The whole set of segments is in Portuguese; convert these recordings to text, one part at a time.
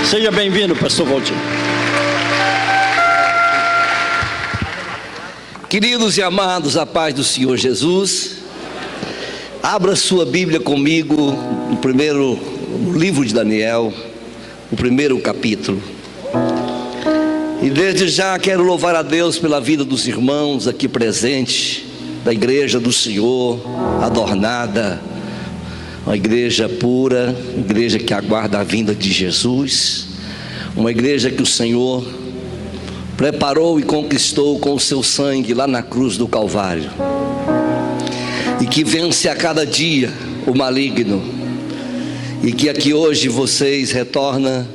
Seja bem-vindo, pastor Valdir. Queridos e amados, a paz do Senhor Jesus. Abra sua Bíblia comigo no livro de Daniel, o primeiro capítulo. E desde já quero louvar a Deus pela vida dos irmãos aqui presentes, da igreja do Senhor, adornada, uma igreja pura, igreja que aguarda a vinda de Jesus, uma igreja que o Senhor preparou e conquistou com o seu sangue lá na cruz do Calvário, e que vence a cada dia o maligno, e que aqui hoje vocês retornam,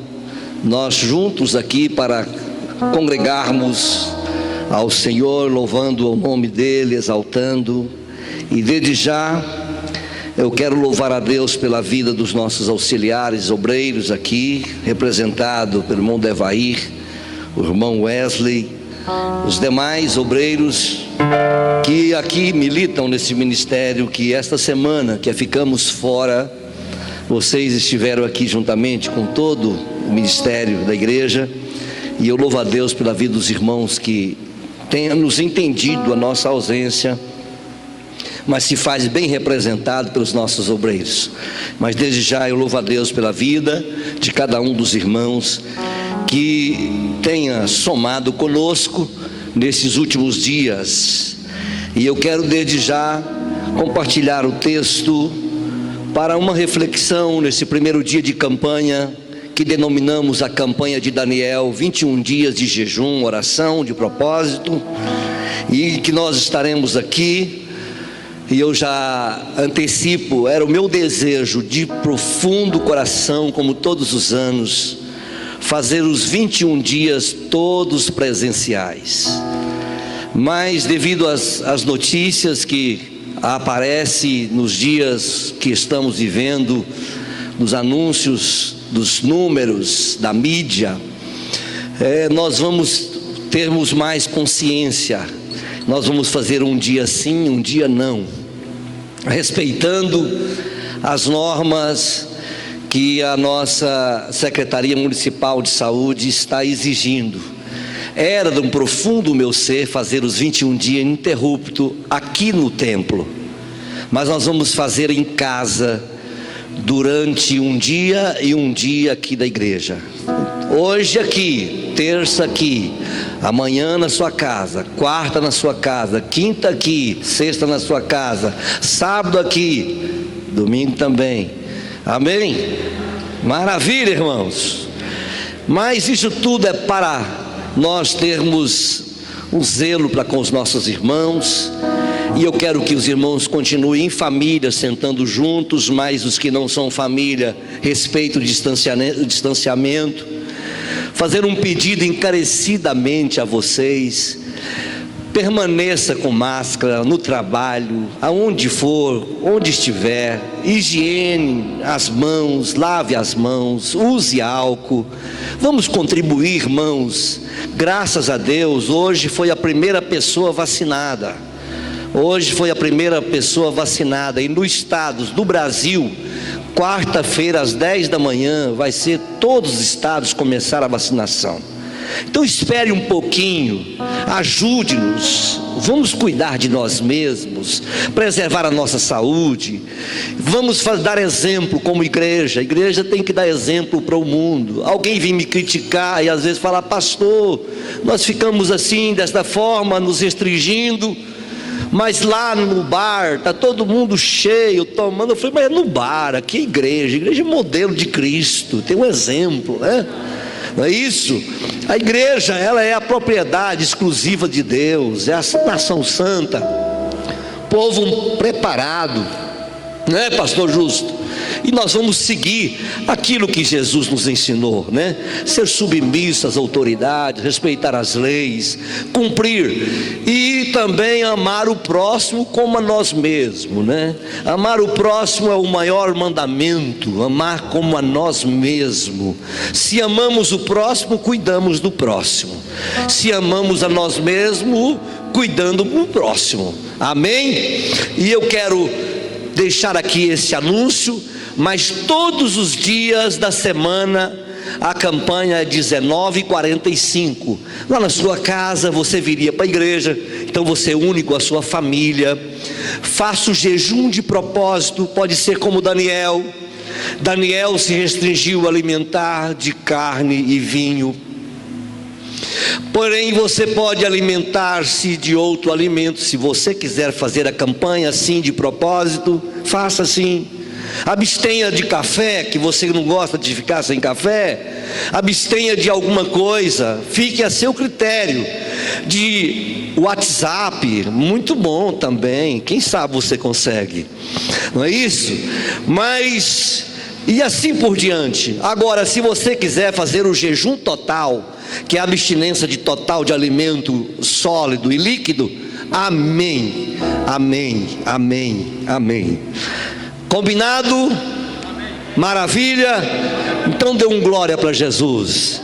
nós juntos aqui para congregarmos ao Senhor, louvando o nome dEle, exaltando. E desde já eu quero louvar a Deus pela vida dos nossos auxiliares, obreiros aqui, representado pelo irmão Devair, o irmão Wesley, os demais obreiros que aqui militam nesse ministério, que esta semana que ficamos fora, vocês estiveram aqui juntamente com todo o ministério da igreja. E eu louvo a Deus pela vida dos irmãos que têm nos entendido a nossa ausência, mas se faz bem representado pelos nossos obreiros. Mas desde já eu louvo a Deus pela vida de cada um dos irmãos que tenha somado conosco nesses últimos dias. E eu quero desde já compartilhar o texto para uma reflexão nesse primeiro dia de campanha, que denominamos a campanha de Daniel, 21 dias de jejum, oração, de propósito, e que nós estaremos aqui. E eu já antecipo, era o meu desejo de profundo coração, como todos os anos, fazer os 21 dias todos presenciais. Mas devido às notícias que aparecem nos dias que estamos vivendo, nos anúncios dos números da mídia, nós vamos termos mais consciência. Nós vamos fazer um dia sim, um dia não, respeitando as normas que a nossa Secretaria Municipal de Saúde está exigindo. Era de um profundo meu ser fazer os 21 dias ininterrupto aqui no templo, mas nós vamos fazer em casa durante um dia e um dia aqui da igreja. Hoje aqui, terça aqui, amanhã na sua casa, quarta na sua casa, quinta aqui, sexta na sua casa, sábado aqui, domingo também. Amém? Maravilha, irmãos. Mas isso tudo é para nós termos um zelo para com os nossos irmãos. E eu quero que os irmãos continuem em família, sentando juntos, mas os que não são família, respeito o distanciamento. Fazer um pedido encarecidamente a vocês: permaneça com máscara no trabalho, aonde for, onde estiver, higiene as mãos, lave as mãos, use álcool. Vamos contribuir, irmãos. Graças a Deus, hoje foi a primeira pessoa vacinada. Hoje foi a primeira pessoa vacinada, e nos estados do Brasil, quarta-feira às 10 da manhã, vai ser todos os estados começar a vacinação. Então espere um pouquinho, ajude-nos, vamos cuidar de nós mesmos, preservar a nossa saúde, vamos dar exemplo como igreja. A igreja tem que dar exemplo para o mundo. Alguém vem me criticar e às vezes falar: pastor, nós ficamos assim, desta forma, nos restringindo, mas lá no bar está todo mundo cheio, tomando. Eu falei: mas é no bar, aqui é igreja é modelo de Cristo, tem um exemplo, né? Não é isso? A igreja, ela é a propriedade exclusiva de Deus, é a nação santa, povo preparado, né, pastor Justo? E nós vamos seguir aquilo que Jesus nos ensinou, né? Ser submisso às autoridades, respeitar as leis, cumprir, e também amar o próximo como a nós mesmos, né? Amar o próximo é o maior mandamento, amar como a nós mesmos. Se amamos o próximo, cuidamos do próximo. Se amamos a nós mesmos, cuidando do próximo. Amém? E eu quero deixar aqui esse anúncio, mas todos os dias da semana a campanha é 19:45. Lá na sua casa você viria para a igreja, então você une com a sua família, faça o jejum de propósito, pode ser como Daniel. Daniel se restringiu a alimentar de carne e vinho. Porém, você pode alimentar-se de outro alimento. Se você quiser fazer a campanha assim de propósito, faça assim. Abstenha de café, que você não gosta de ficar sem café. Abstenha de alguma coisa, fique a seu critério. De WhatsApp, muito bom também, quem sabe você consegue, não é isso? Mas, e assim por diante. Agora, se você quiser fazer o jejum total, que é a abstinência de total de alimento sólido e líquido, amém, amém, amém, amém. Combinado? Maravilha? Então dê um glória para Jesus.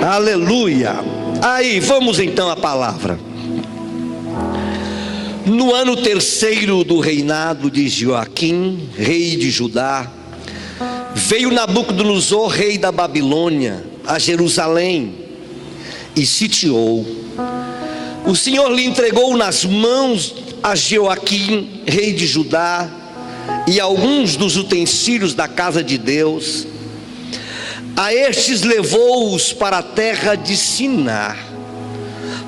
Aleluia. Aí, vamos então à palavra. No ano 3º do reinado de Joaquim, rei de Judá, veio Nabucodonosor, rei da Babilônia, a Jerusalém e sitiou. O Senhor lhe entregou nas mãos a Joaquim, rei de Judá, e alguns dos utensílios da casa de Deus. A estes levou-os para a terra de Siná,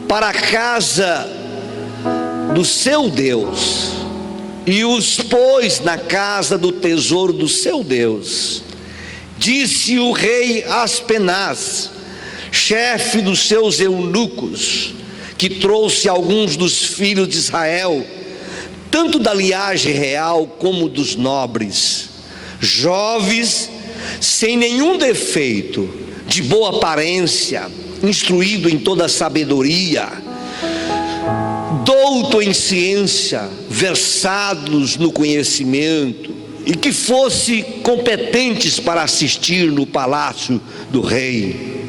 para a casa do seu Deus, e os pôs na casa do tesouro do seu Deus. Disse o rei Aspenaz, chefe dos seus eunucos, que trouxe alguns dos filhos de Israel, tanto da linhagem real como dos nobres, jovens, sem nenhum defeito, de boa aparência, instruído em toda sabedoria, douto em ciência, versados no conhecimento, e que fosse competentes para assistir no palácio do rei,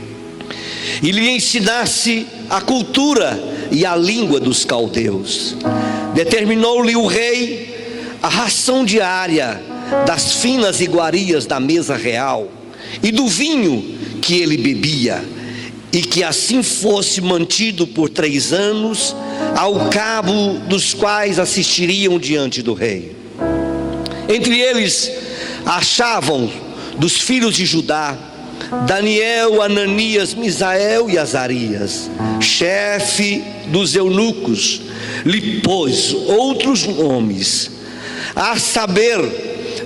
e lhe ensinasse a cultura e a língua dos caldeus. Determinou-lhe o rei a ração diária das finas iguarias da mesa real e do vinho que ele bebia, e que assim fosse mantido por 3 anos, ao cabo dos quais assistiriam diante do rei. Entre eles achavam dos filhos de Judá Daniel, Ananias, Misael e Azarias. Chefe dos eunucos lhe pôs outros nomes, a saber,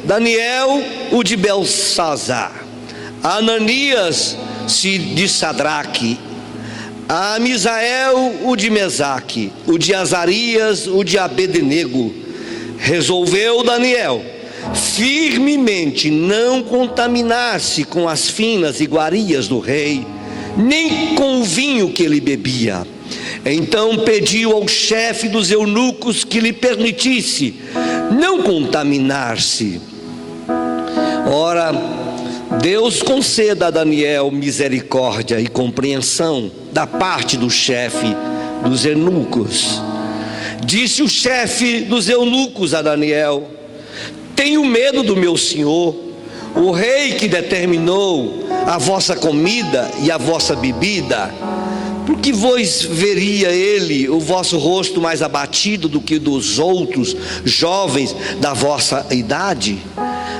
Daniel, o de Belsazar, Ananias de Sadraque, a Misael, o de Mesaque, o de Azarias, o de Abednego. Resolveu Daniel firmemente não contaminar-se com as finas iguarias do rei, nem com o vinho que ele bebia. Então pediu ao chefe dos eunucos que lhe permitisse não contaminar-se. Ora, Deus conceda a Daniel misericórdia e compreensão da parte do chefe dos eunucos. Disse o chefe dos eunucos a Daniel: tenho medo do meu senhor, o rei, que determinou a vossa comida e a vossa bebida, porque vos veria ele o vosso rosto mais abatido do que dos outros jovens da vossa idade?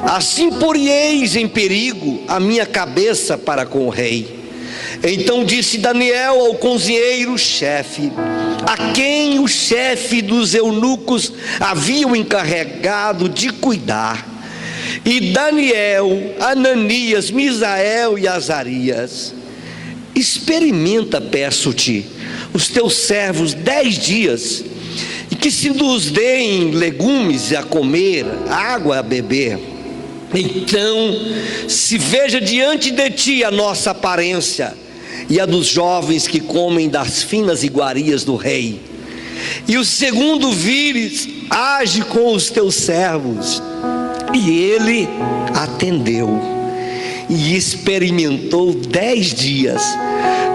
Assim porieis em perigo a minha cabeça para com o rei. Então disse Daniel ao cozinheiro-chefe, a quem o chefe dos eunucos haviam encarregado de cuidar: e Daniel, Ananias, Misael e Azarias, experimenta, peço-te, os teus servos 10 dias, e que se nos deem legumes a comer, água a beber. Então se veja diante de ti a nossa aparência e a dos jovens que comem das finas iguarias do rei. E o segundo vires, age com os teus servos. E ele atendeu e experimentou 10 dias.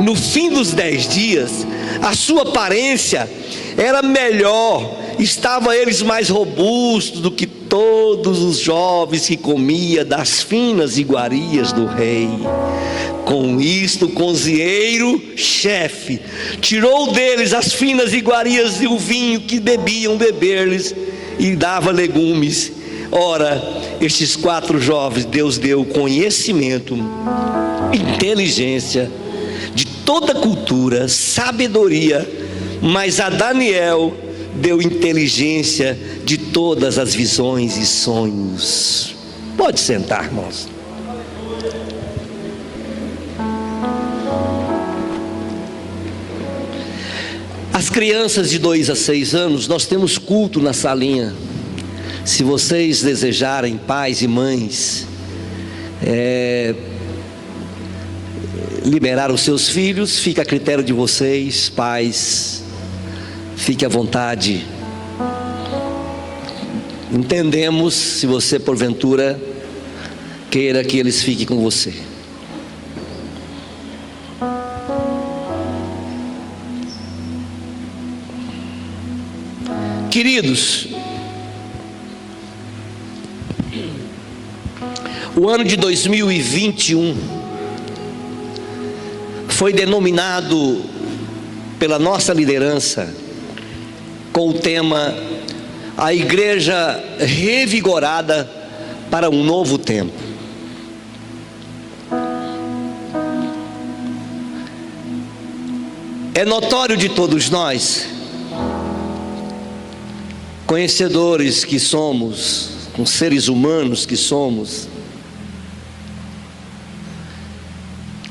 No fim dos 10 dias, a sua aparência era melhor, estava eles mais robustos do que todos os jovens que comia das finas iguarias do rei. Com isto, o cozinheiro-chefe tirou deles as finas iguarias e o vinho que bebiam beber-lhes, e dava legumes. Ora, estes 4 jovens, Deus deu conhecimento, inteligência, de toda cultura, sabedoria, mas a Daniel deu inteligência de todas as visões e sonhos. Pode sentar, irmãos. As crianças de 2 a 6 anos, nós temos culto na salinha. Se vocês desejarem, pais e mães, liberar os seus filhos, fica a critério de vocês, pais, fique à vontade. Entendemos se você porventura queira que eles fiquem com você. Queridos, o ano de 2021 foi denominado pela nossa liderança com o tema A Igreja Revigorada para um Novo Tempo. É notório de todos nós, conhecedores que somos, com seres humanos que somos,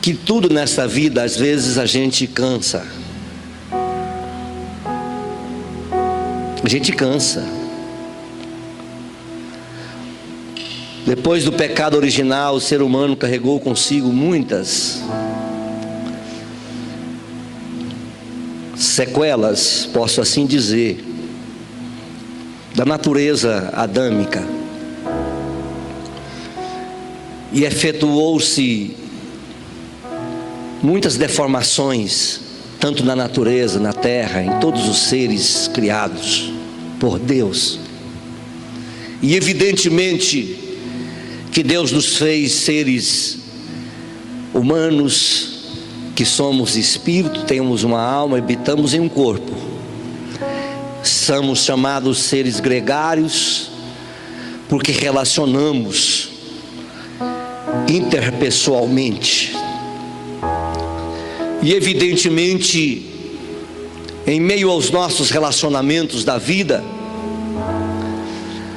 que tudo nessa vida, às vezes a gente cansa. A gente cansa. Depois do pecado original, o ser humano carregou consigo muitas sequelas, posso assim dizer, da natureza adâmica. E efetuou-se muitas deformações, tanto na natureza, na terra, em todos os seres criados por Deus. E evidentemente que Deus nos fez seres humanos, que somos espírito, temos uma alma, habitamos em um corpo. Somos chamados seres gregários, porque relacionamos interpessoalmente. E evidentemente, em meio aos nossos relacionamentos da vida,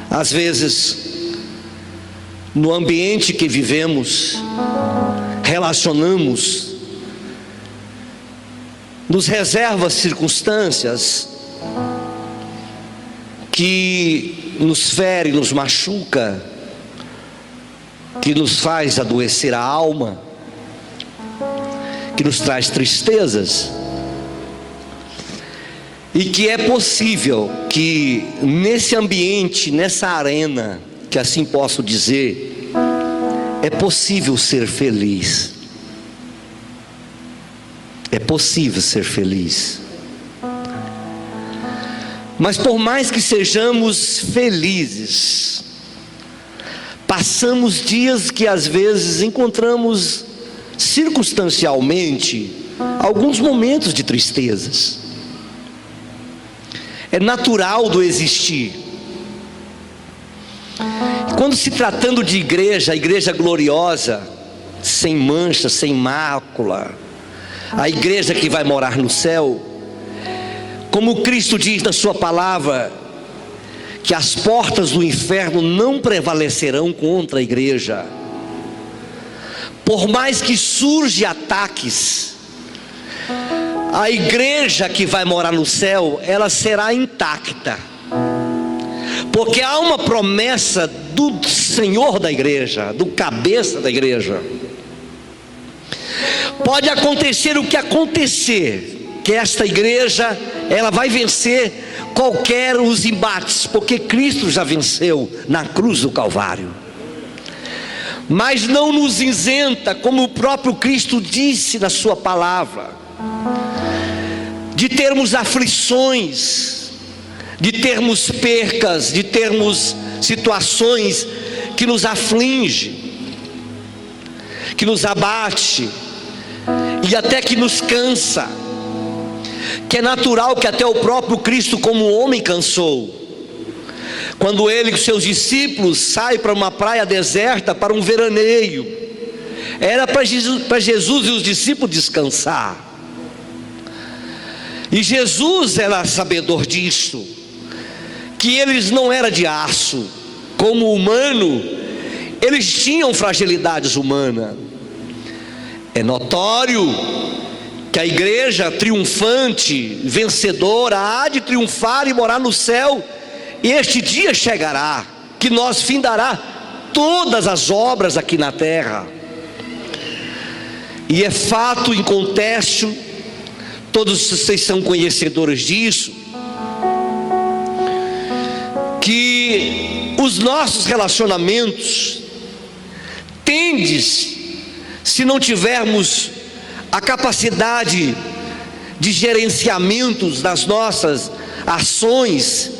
às vezes, no ambiente que vivemos, relacionamos, nos reserva circunstâncias que nos fere, nos machuca, que nos faz adoecer a alma, que nos traz tristezas, e que é possível que nesse ambiente, nessa arena, que assim posso dizer, é possível ser feliz. É possível ser feliz. Mas por mais que sejamos felizes, passamos dias que às vezes encontramos circunstancialmente alguns momentos de tristezas. É natural do existir. Quando se tratando de igreja, a igreja gloriosa, sem mancha, sem mácula, a igreja que vai morar no céu, como Cristo diz na sua palavra, que as portas do inferno não prevalecerão contra a igreja. Por mais que surjam ataques, a igreja que vai morar no céu, ela será intacta, porque há uma promessa do Senhor da igreja, do cabeça da igreja. Pode acontecer o que acontecer, que esta igreja, ela vai vencer qualquer os embates, porque Cristo já venceu na cruz do Calvário. Mas não nos isenta, como o próprio Cristo disse na sua palavra, de termos aflições, de termos percas, de termos situações que nos afligem, que nos abate e até que nos cansa, que é natural que até o próprio Cristo como homem cansou. Quando ele e seus discípulos saem para uma praia deserta, para um veraneio, era para Jesus e os discípulos descansar. E Jesus era sabedor disso, que eles não eram de aço, como humano, eles tinham fragilidades humanas. É notório que a igreja triunfante, vencedora, há de triunfar e morar no céu, e este dia chegará, que nós findará todas as obras aqui na terra. E é fato, inconteste, todos vocês são conhecedores disso, que os nossos relacionamentos tendem, se não tivermos a capacidade de gerenciamentos das nossas ações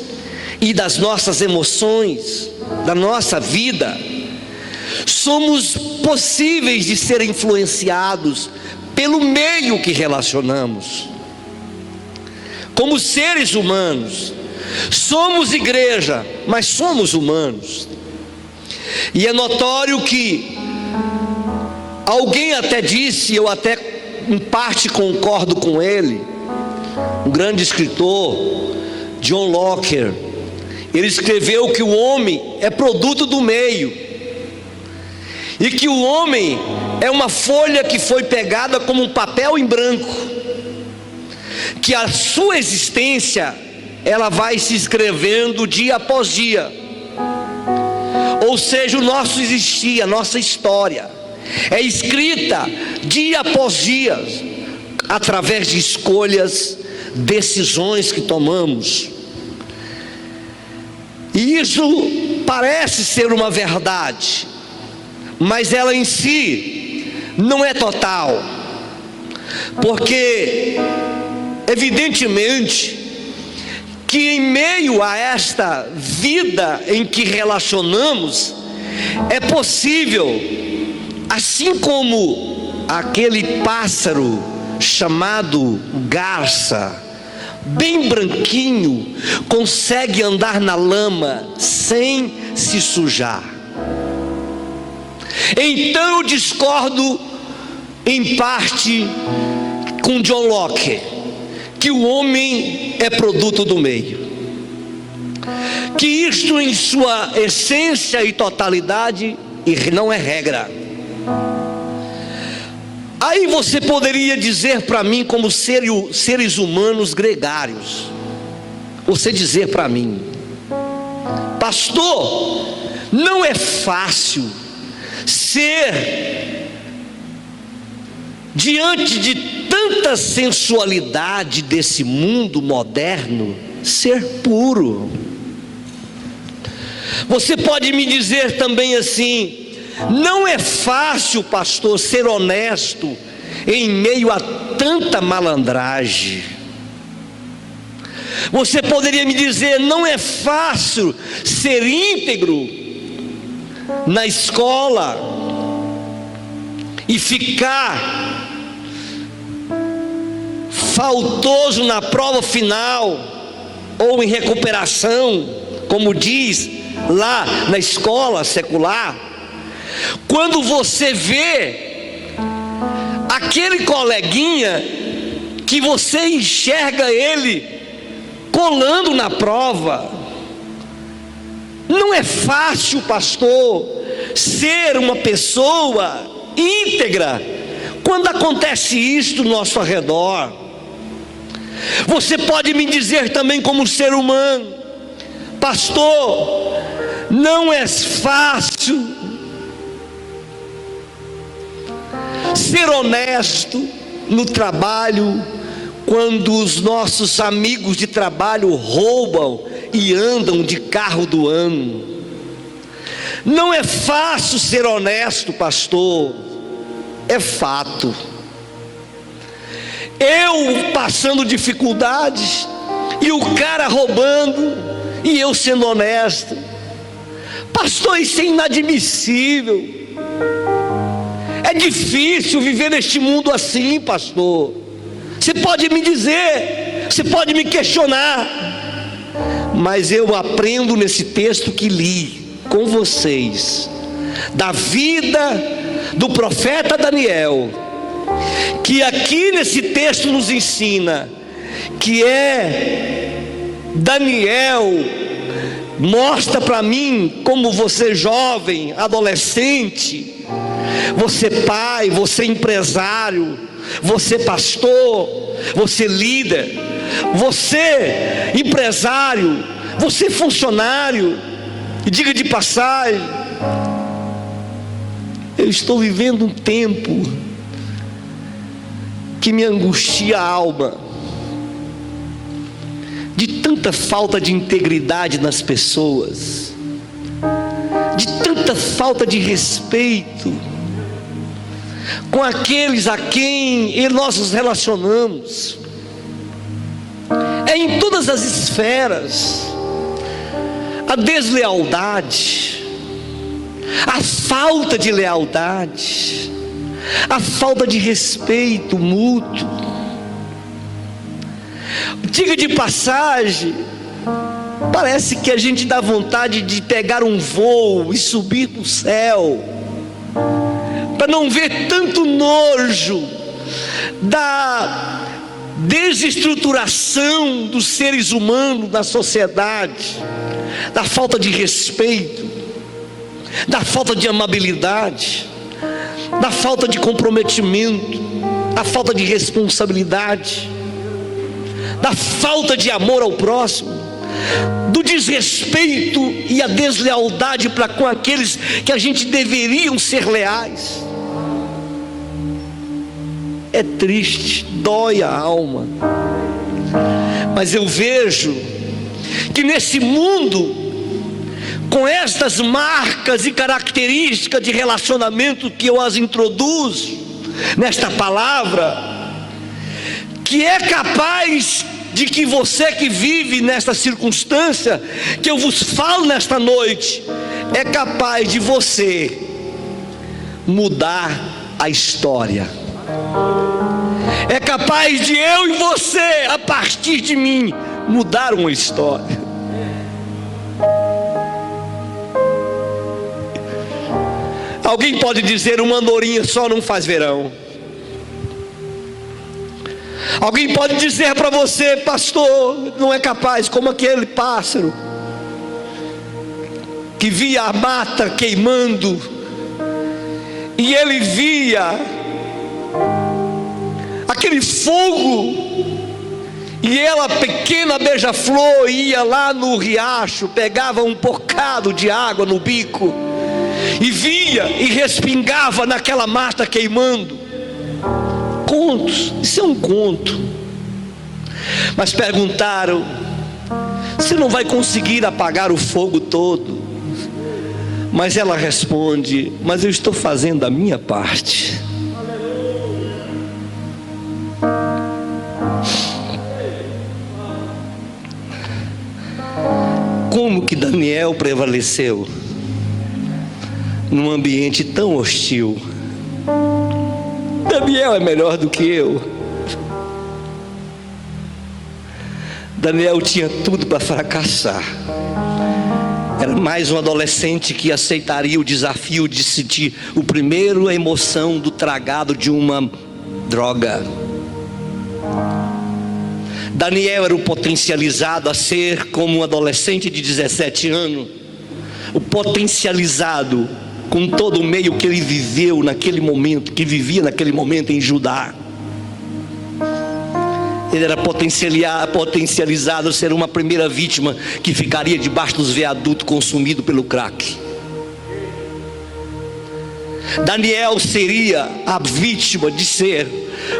e das nossas emoções, da nossa vida, somos possíveis de ser influenciados pelo meio que relacionamos. Como seres humanos, somos igreja, mas somos humanos. E é notório que alguém até disse, eu até em parte concordo com ele, um grande escritor, John Locke, ele escreveu que o homem é produto do meio, e que o homem é uma folha que foi pegada como um papel em branco, que a sua existência, ela vai se escrevendo dia após dia, ou seja, o nosso existir, a nossa história é escrita dia após dia, através de escolhas, decisões que tomamos. E isso parece ser uma verdade, mas ela em si não é total, porque evidentemente que em meio a esta vida em que relacionamos, é possível, assim como aquele pássaro chamado garça, bem branquinho, consegue andar na lama sem se sujar. Então eu discordo em parte com John Locke, que o homem é produto do meio, que isto em sua essência e totalidade não é regra. Aí você poderia dizer para mim, como seres humanos gregários, você dizer para mim: pastor, não é fácil ser, diante de tanta sensualidade desse mundo moderno, ser puro. Você pode me dizer também assim: não é fácil, pastor, ser honesto em meio a tanta malandragem. Você poderia me dizer: não é fácil ser íntegro na escola e ficar faltoso na prova final ou em recuperação, como diz lá na escola secular. Quando você vê aquele coleguinha que você enxerga ele colando na prova, não é fácil, pastor, ser uma pessoa íntegra quando acontece isso no nosso redor. Você pode me dizer também, como ser humano: pastor, não é fácil ser honesto no trabalho, quando os nossos amigos de trabalho roubam e andam de carro do ano. Não é fácil ser honesto, pastor, é fato. Eu passando dificuldades e o cara roubando e eu sendo honesto. Pastor, isso é inadmissível. É difícil viver neste mundo assim, pastor. Você pode me dizer, você pode me questionar, mas eu aprendo nesse texto que li com vocês, da vida do profeta Daniel, que aqui nesse texto nos ensina que Daniel mostra para mim, como você jovem, adolescente, você pai, você empresário, você pastor, você líder, você empresário, você funcionário, e diga de passagem, eu estou vivendo um tempo que me angustia a alma, de tanta falta de integridade nas pessoas, de tanta falta de respeito com aqueles a quem nós nos relacionamos, em todas as esferas, a deslealdade, a falta de lealdade, a falta de respeito mútuo. Diga de passagem, parece que a gente dá vontade de pegar um voo e subir para o céu, para não ver tanto nojo da desestruturação dos seres humanos na sociedade, da falta de respeito, da falta de amabilidade, da falta de comprometimento, da falta de responsabilidade, da falta de amor ao próximo, do desrespeito e a deslealdade para com aqueles que a gente deveriam ser leais. É triste, dói a alma, mas eu vejo que nesse mundo, com estas marcas e características de relacionamento que eu as introduzo nesta palavra, que é capaz de que você que vive nesta circunstância que eu vos falo nesta noite, é capaz de você mudar a história. É capaz de eu e você, a partir de mim, mudar uma história. Alguém pode dizer, uma andorinha só não faz verão. Alguém pode dizer para você, pastor, não é capaz, como aquele pássaro que via a mata queimando, e ele via aquele fogo, e ela, pequena beija-flor, ia lá no riacho, pegava um bocado de água no bico, e via e respingava naquela mata queimando. Contos, isso é um conto. Mas perguntaram, você não vai conseguir apagar o fogo todo? Mas ela responde, mas eu estou fazendo a minha parte. Como que Daniel prevaleceu num ambiente tão hostil? Daniel é melhor do que eu. Daniel tinha tudo para fracassar. Era mais um adolescente que aceitaria o desafio de sentir a primeira emoção do tragado de uma droga. Daniel era o potencializado a ser como um adolescente de 17 anos, o potencializado com todo o meio que ele viveu naquele momento, que vivia naquele momento em Judá. Ele era potencializado a ser uma primeira vítima que ficaria debaixo dos viadutos consumido pelo crack. Daniel seria a vítima de ser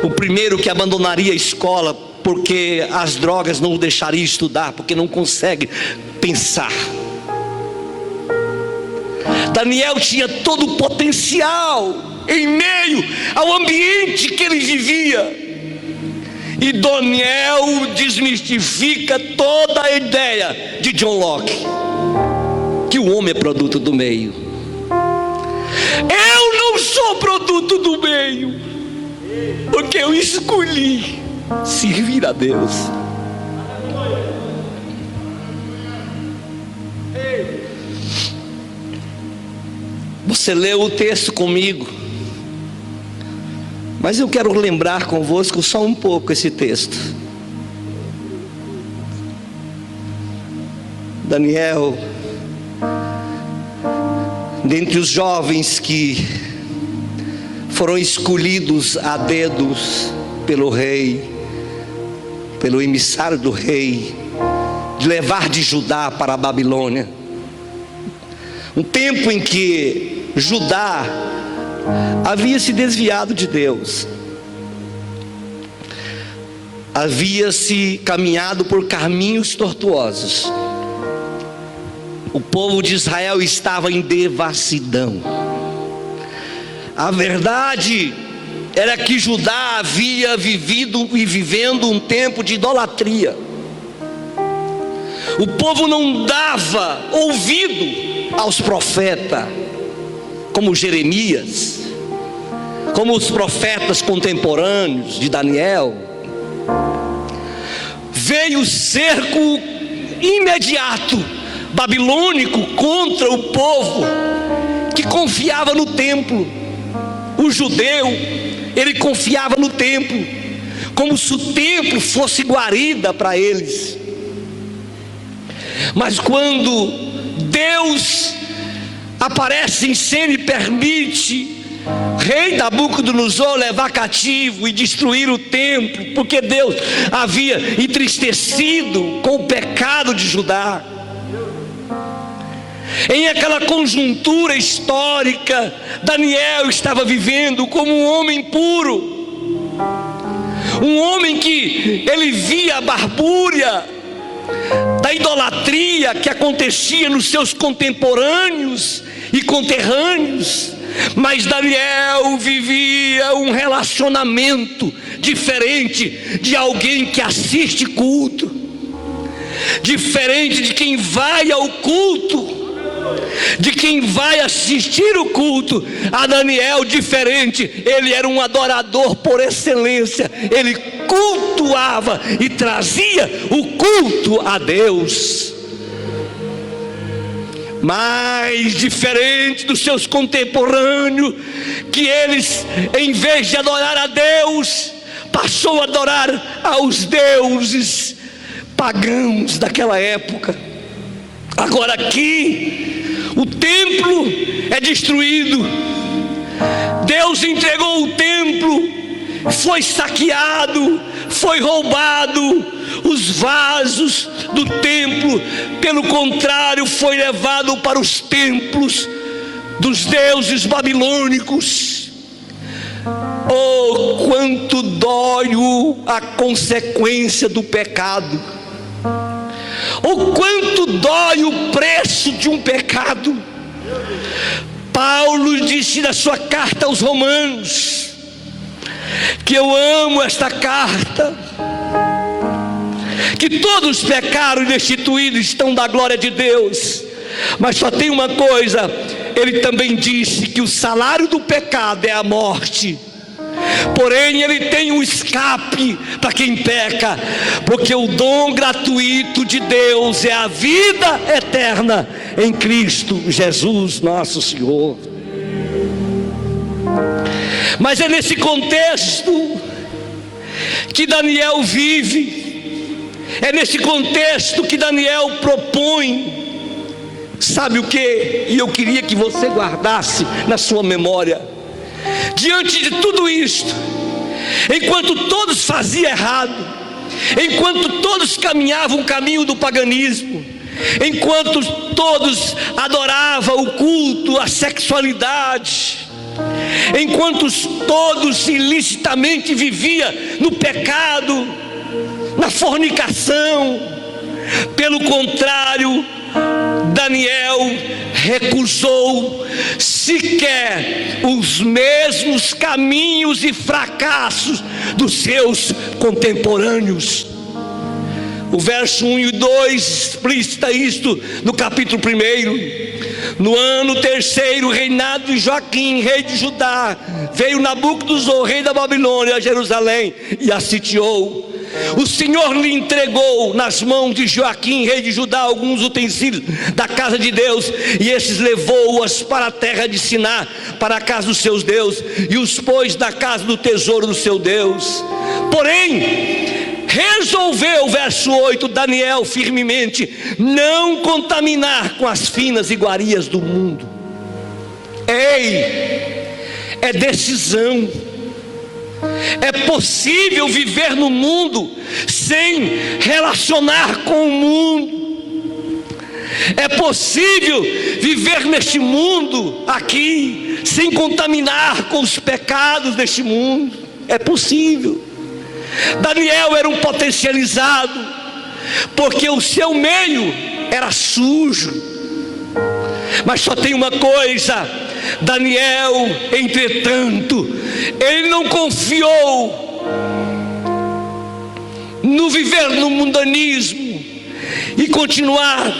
o primeiro que abandonaria a escola, porque as drogas não o deixariam estudar, porque não consegue pensar. Daniel tinha todo o potencial em meio ao ambiente que ele vivia. E Daniel desmistifica toda a ideia de John Locke, que o homem é produto do meio. Eu não sou produto porque eu escolhi servir a Deus. Você leu o texto comigo, mas eu quero lembrar convosco só um pouco esse texto. Daniel, dentre os jovens que foram escolhidos a dedos pelo rei, pelo emissário do rei, de levar de Judá para a Babilônia, um tempo em que Judá havia se desviado de Deus, havia se caminhado por caminhos tortuosos. O povo de Israel estava em devassidão. A verdade era que Judá havia vivido e vivendo um tempo de idolatria. O povo não dava ouvido aos profetas, como Jeremias, como os profetas contemporâneos de Daniel. Veio o cerco imediato babilônico contra o povo que confiava no templo. O judeu, ele confiava no templo, como se o templo fosse guarida para eles. Mas quando Deus aparece em cena e permite rei Nabucodonosor levar cativo e destruir o templo, porque Deus havia entristecido com o pecado de Judá, em aquela conjuntura histórica, Daniel estava vivendo como um homem puro, um homem que ele via a barbúria da idolatria que acontecia nos seus contemporâneos e conterrâneos. Mas Daniel vivia um relacionamento diferente de alguém que assiste culto, diferente de quem vai ao culto, de quem vai assistir o culto. A Daniel diferente, ele era um adorador por excelência, ele cultuava e trazia o culto a Deus. Mas diferente dos seus contemporâneos, que eles, em vez de adorar a Deus, passou a adorar aos deuses pagãos daquela época. Agora aqui, o templo é destruído, Deus entregou o templo, foi saqueado, foi roubado. Os vasos do templo, pelo contrário, foi levado para os templos dos deuses babilônicos. Oh, quanto dói a consequência do pecado! Oh, quanto dói o preço de um pecado! Paulo disse na sua carta aos Romanos, que eu amo esta carta, que todos pecaram e destituídos estão da glória de Deus, mas só tem uma coisa, ele também disse que o salário do pecado é a morte, porém ele tem um escape para quem peca, porque o dom gratuito de Deus é a vida eterna em Cristo Jesus nosso Senhor. Mas é nesse contexto que Daniel vive, é nesse contexto que Daniel propõe, sabe o que? E eu queria que você guardasse na sua memória. Diante de tudo isto, enquanto todos faziam errado, enquanto todos caminhavam o caminho do paganismo, enquanto todos adoravam o culto, a sexualidade, enquanto todos ilicitamente viviam no pecado, na fornicação, pelo contrário, Daniel recusou sequer os mesmos caminhos e fracassos dos seus contemporâneos. O verso 1 e 2 explicita isto no capítulo 1. No ano terceiro, reinado de Joaquim, rei de Judá, veio Nabucodonosor, rei da Babilônia, a Jerusalém, e a sitiou. O Senhor lhe entregou nas mãos de Joaquim, rei de Judá, alguns utensílios da casa de Deus, e esses levou-as para a terra de Siná, para a casa dos seus deuses, e os pôs na casa do tesouro do seu Deus. Porém, resolveu, verso 8, Daniel firmemente não contaminar com as finas iguarias do mundo. Ei, é decisão. É possível viver no mundo sem relacionar com o mundo. É possível viver neste mundo aqui sem contaminar com os pecados deste mundo. É possível. Daniel era um potencializado, porque o seu meio era sujo. Mas só tem uma coisa: Daniel, entretanto, ele não confiou no viver no mundanismo e continuar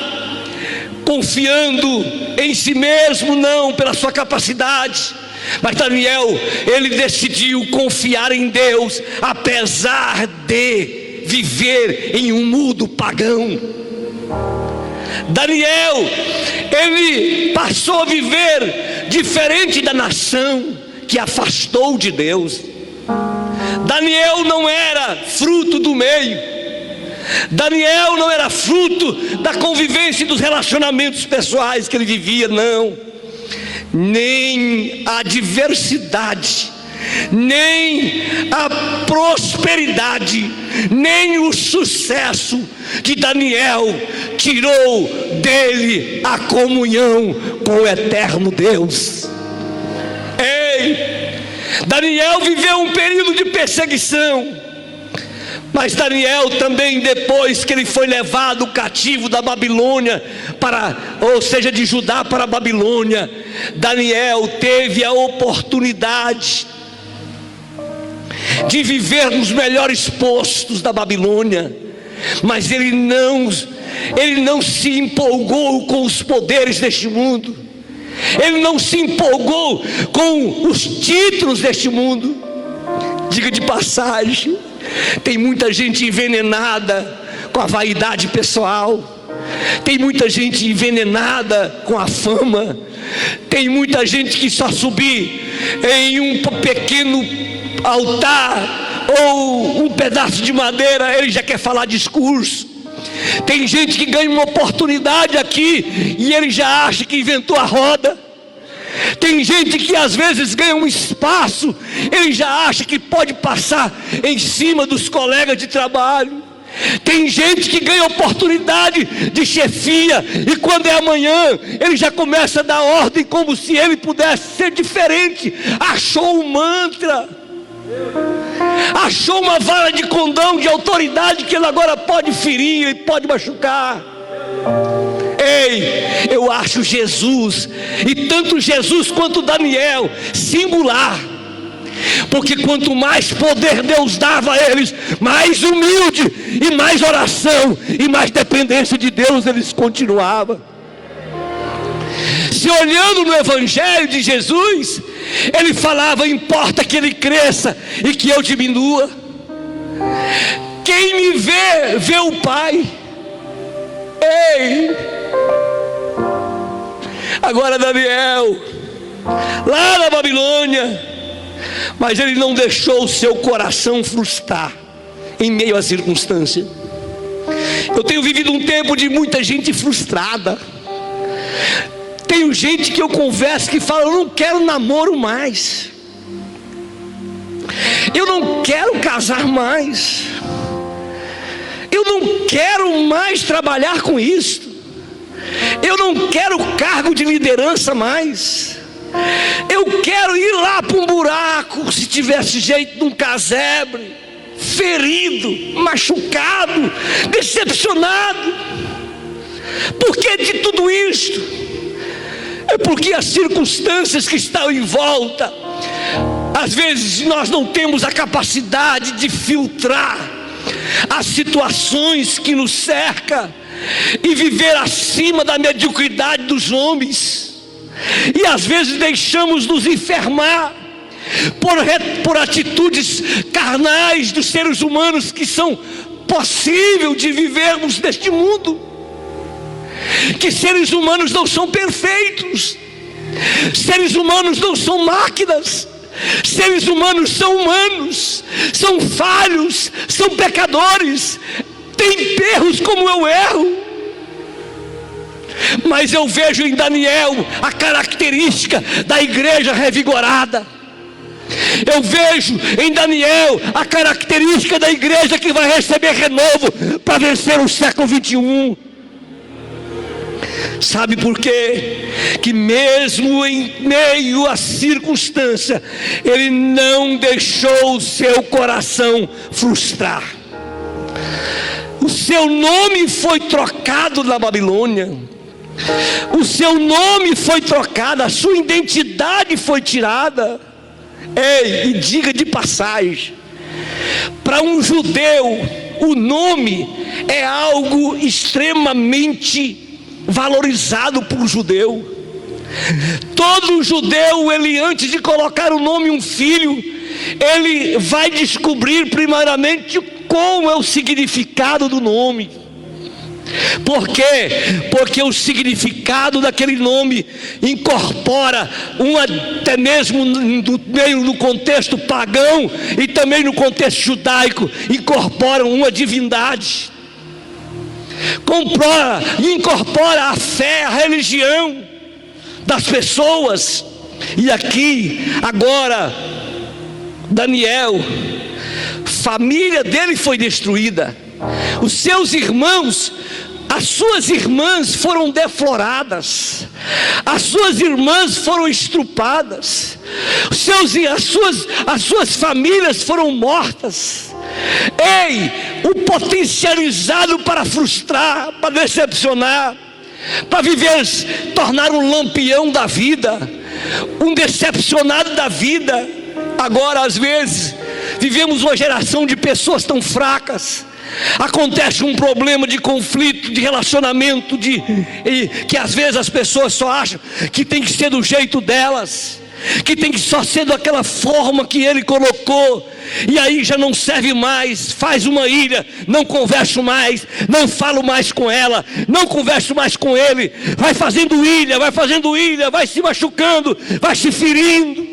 confiando em si mesmo, não pela sua capacidade. Mas Daniel, ele decidiu confiar em Deus, apesar de viver em um mundo pagão. Daniel, ele passou a viver diferente da nação que afastou de Deus. Daniel não era fruto do meio. Daniel não era fruto da convivência e dos relacionamentos pessoais que ele vivia, não. Nem a adversidade, nem a prosperidade, nem o sucesso de Daniel tirou dele a comunhão com o eterno Deus. Ei, Daniel viveu um período de perseguição, mas Daniel também, depois que ele foi levado cativo da Babilônia ou seja, de Judá para a Babilônia, Daniel teve a oportunidade de viver nos melhores postos da Babilônia, mas ele não se empolgou com os poderes deste mundo, ele não se empolgou com os títulos deste mundo. Diga de passagem, tem muita gente envenenada com a vaidade pessoal, tem muita gente envenenada com a fama, tem muita gente que só subir em um pequeno altar ou um pedaço de madeira, ele já quer falar discurso. Tem gente que ganha uma oportunidade aqui e ele já acha que inventou a roda. Tem gente que às vezes ganha um espaço, ele já acha que pode passar em cima dos colegas de trabalho. Tem gente que ganha oportunidade de chefia e quando é amanhã, ele já começa a dar ordem como se ele pudesse ser diferente. Achou um mantra, achou uma vara de condão de autoridade que ele agora pode ferir e pode machucar. Ei, eu acho Jesus, e tanto Jesus quanto Daniel, singular, porque quanto mais poder Deus dava a eles, mais humilde e mais oração e mais dependência de Deus eles continuavam. Se olhando no Evangelho de Jesus, ele falava: importa que ele cresça e que eu diminua. Quem me vê, vê o Pai. Ei, agora Daniel, lá na Babilônia, mas ele não deixou o seu coração frustrar em meio às circunstâncias. Eu tenho vivido um tempo de muita gente frustrada. Tenho gente que eu converso que fala: eu não quero namoro mais, eu não quero casar mais, eu não quero mais trabalhar com isso, eu não quero cargo de liderança mais, eu quero ir lá para um buraco, se tivesse jeito, num casebre, ferido, machucado, decepcionado. Por que de tudo isto? É porque as circunstâncias que estão em volta, às vezes nós não temos a capacidade de filtrar as situações que nos cercam e viver acima da mediocridade dos homens. e às vezes deixamos nos enfermar por atitudes carnais dos seres humanos, que são possível de vivermos neste mundo. Que seres humanos não são perfeitos, seres humanos não são máquinas, seres humanos são humanos, são falhos, são pecadores, têm erros como eu erro. Mas eu vejo em Daniel a característica da igreja revigorada. Eu vejo em Daniel a característica da igreja que vai receber renovo para vencer o século 21. Sabe por quê? Que mesmo em meio à circunstância, ele não deixou o seu coração frustrar. O seu nome foi trocado na Babilônia, o seu nome foi trocado, a sua identidade foi tirada. Ei, e diga de passagem, para um judeu, o nome é algo extremamente valorizado por um judeu. Todo judeu, ele antes de colocar o nome um filho, ele vai descobrir primeiramente qual é o significado do nome. Por quê? Porque o significado daquele nome incorpora até mesmo no contexto pagão e também no contexto judaico, incorpora uma divindade, incorpora a fé, a religião das pessoas. E aqui, agora, Daniel, família dele foi destruída, os seus irmãos, as suas irmãs foram defloradas, as suas irmãs foram estrupadas, as suas famílias foram mortas. Ei, o potencializado para frustrar, para decepcionar, para viver, tornar um lampião da vida, um decepcionado da vida. Agora, às vezes, vivemos uma geração de pessoas tão fracas. Acontece um problema de conflito, de relacionamento, que às vezes as pessoas só acham que tem que ser do jeito delas, que tem que só ser daquela forma que ele colocou, e aí já não serve mais, faz uma ilha, não converso mais, não falo mais com ela, não converso mais com ele, vai fazendo ilha, vai se machucando, vai se ferindo,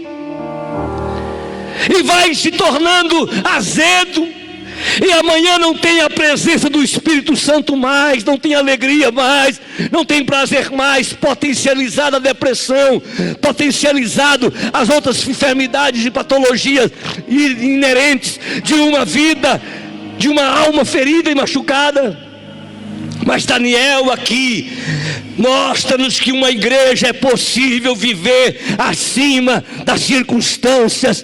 e vai se tornando azedo. E amanhã não tem a presença do Espírito Santo mais, não tem alegria mais, não tem prazer mais, potencializado a depressão, potencializado as outras enfermidades e patologias inerentes de uma vida, de uma alma ferida e machucada. Mas Daniel aqui mostra-nos que uma igreja é possível viver acima das circunstâncias,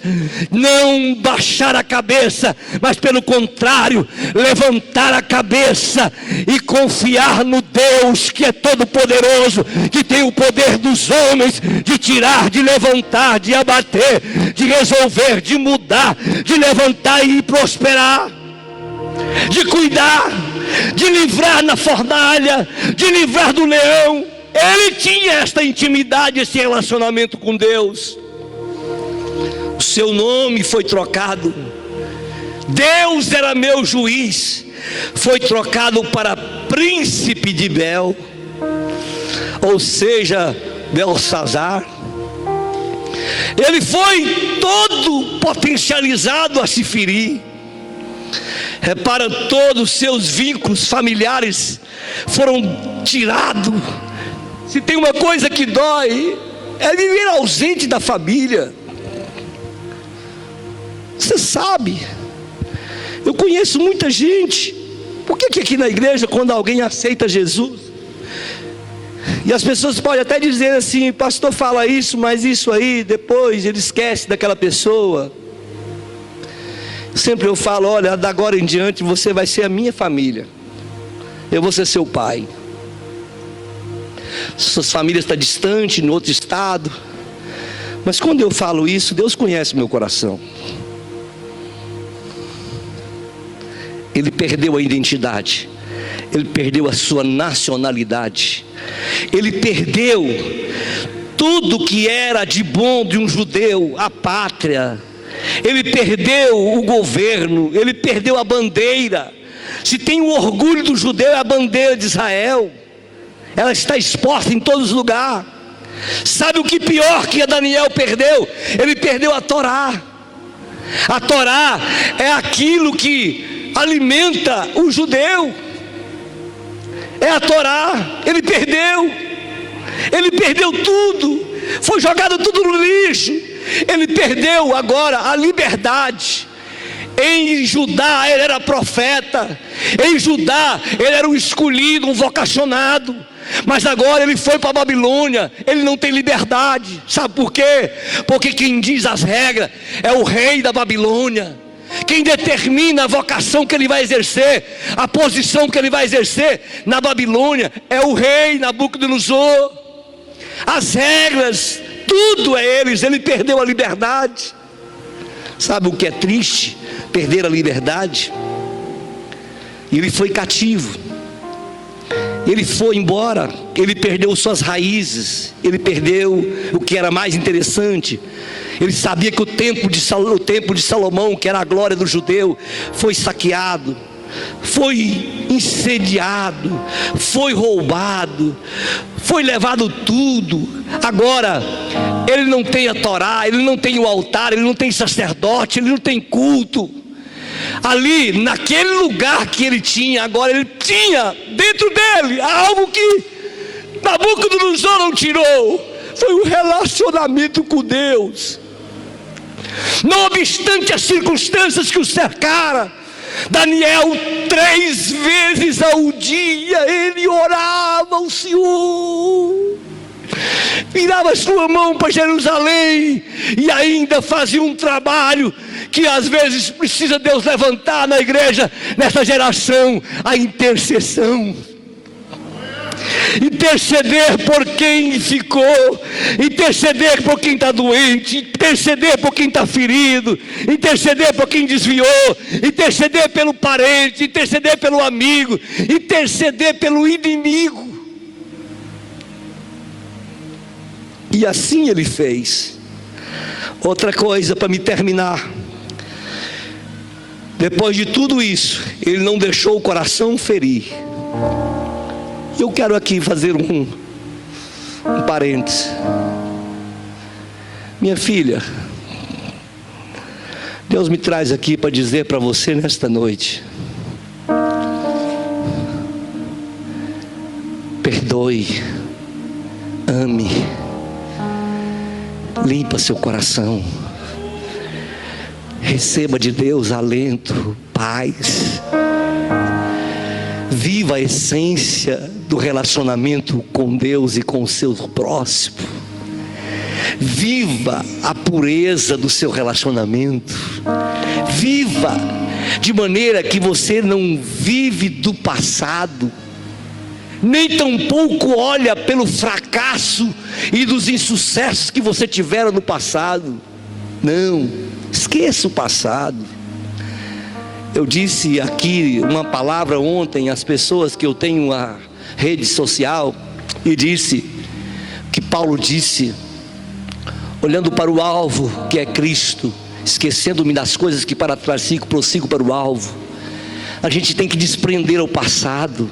não baixar a cabeça, mas pelo contrário, levantar a cabeça e confiar no Deus que é todo poderoso, que tem o poder dos homens de tirar, de levantar, de abater, de resolver, de mudar, de levantar e prosperar, de cuidar, de livrar na fornalha, de livrar do leão. Ele tinha esta intimidade, esse relacionamento com Deus. O seu nome foi trocado. Deus era meu juiz, foi trocado para príncipe de Bel, ou seja, Belsazar. Ele foi todo potencializado a se ferir. Repara, todos os seus vínculos familiares foram tirados. Se tem uma coisa que dói, é viver ausente da família. Você sabe, eu conheço muita gente. Por que aqui na igreja, quando alguém aceita Jesus, e as pessoas podem até dizer assim: pastor fala isso, mas isso aí, depois ele esquece daquela pessoa. Sempre eu falo: olha, da agora em diante você vai ser a minha família, eu vou ser seu pai. Suas famílias estão distantes, em outro estado, mas quando eu falo isso, Deus conhece meu coração. Ele perdeu a identidade, ele perdeu a sua nacionalidade, ele perdeu tudo que era de bom de um judeu, a pátria. Ele perdeu o governo, ele perdeu a bandeira. Se tem um orgulho do judeu, é a bandeira de Israel. Ela está exposta em todos os lugares. Sabe o que pior que Daniel perdeu? Ele perdeu a Torá. A Torá é aquilo que alimenta o judeu. É a Torá. Ele perdeu tudo, foi jogado tudo no lixo. Ele perdeu agora a liberdade. Em Judá ele era profeta, em Judá ele era um escolhido, um vocacionado. Mas agora ele foi para a Babilônia, ele não tem liberdade. Sabe por quê? Porque quem diz as regras é o rei da Babilônia. Quem determina a vocação que ele vai exercer, a posição que ele vai exercer na Babilônia, é o rei Nabucodonosor. As regras, tudo é eles. Ele perdeu a liberdade. Sabe o que é triste? Perder a liberdade. Ele foi cativo, ele foi embora, ele perdeu suas raízes, ele perdeu o que era mais interessante. Ele sabia que o templo de Salomão, que era a glória do judeu, foi saqueado, foi incendiado, foi roubado, foi levado tudo. Agora ele não tem a Torá, ele não tem o altar, ele não tem sacerdote, ele não tem culto. Ali naquele lugar que ele tinha, agora ele tinha dentro dele algo que Nabucodonosor não tirou. Foi um relacionamento com Deus. Não obstante as circunstâncias que o cercaram, Daniel 3 vezes ao dia ele orava ao Senhor, virava sua mão para Jerusalém e ainda fazia um trabalho que às vezes precisa Deus levantar na igreja nessa geração: a intercessão. Interceder por quem ficou, interceder por quem está doente, interceder por quem está ferido, interceder por quem desviou, interceder pelo parente, interceder pelo amigo, interceder pelo inimigo. E assim ele fez. Outra coisa para me terminar: depois de tudo isso, ele não deixou o coração ferir. Eu quero aqui fazer um parênteses. Minha filha, Deus me traz aqui para dizer para você nesta noite: perdoe, ame, limpa seu coração, receba de Deus alento, paz. Viva a essência do relacionamento com Deus e com o seu próximo. Viva a pureza do seu relacionamento. Viva de maneira que você não vive do passado, nem tampouco olha pelo fracasso e dos insucessos que você tiveram no passado. Não, esqueça o passado. Eu disse aqui uma palavra ontem às pessoas que eu tenho a rede social, e disse que Paulo disse: olhando para o alvo que é Cristo, esquecendo-me das coisas que para trás prossigo para o alvo. A gente tem que desprender o passado.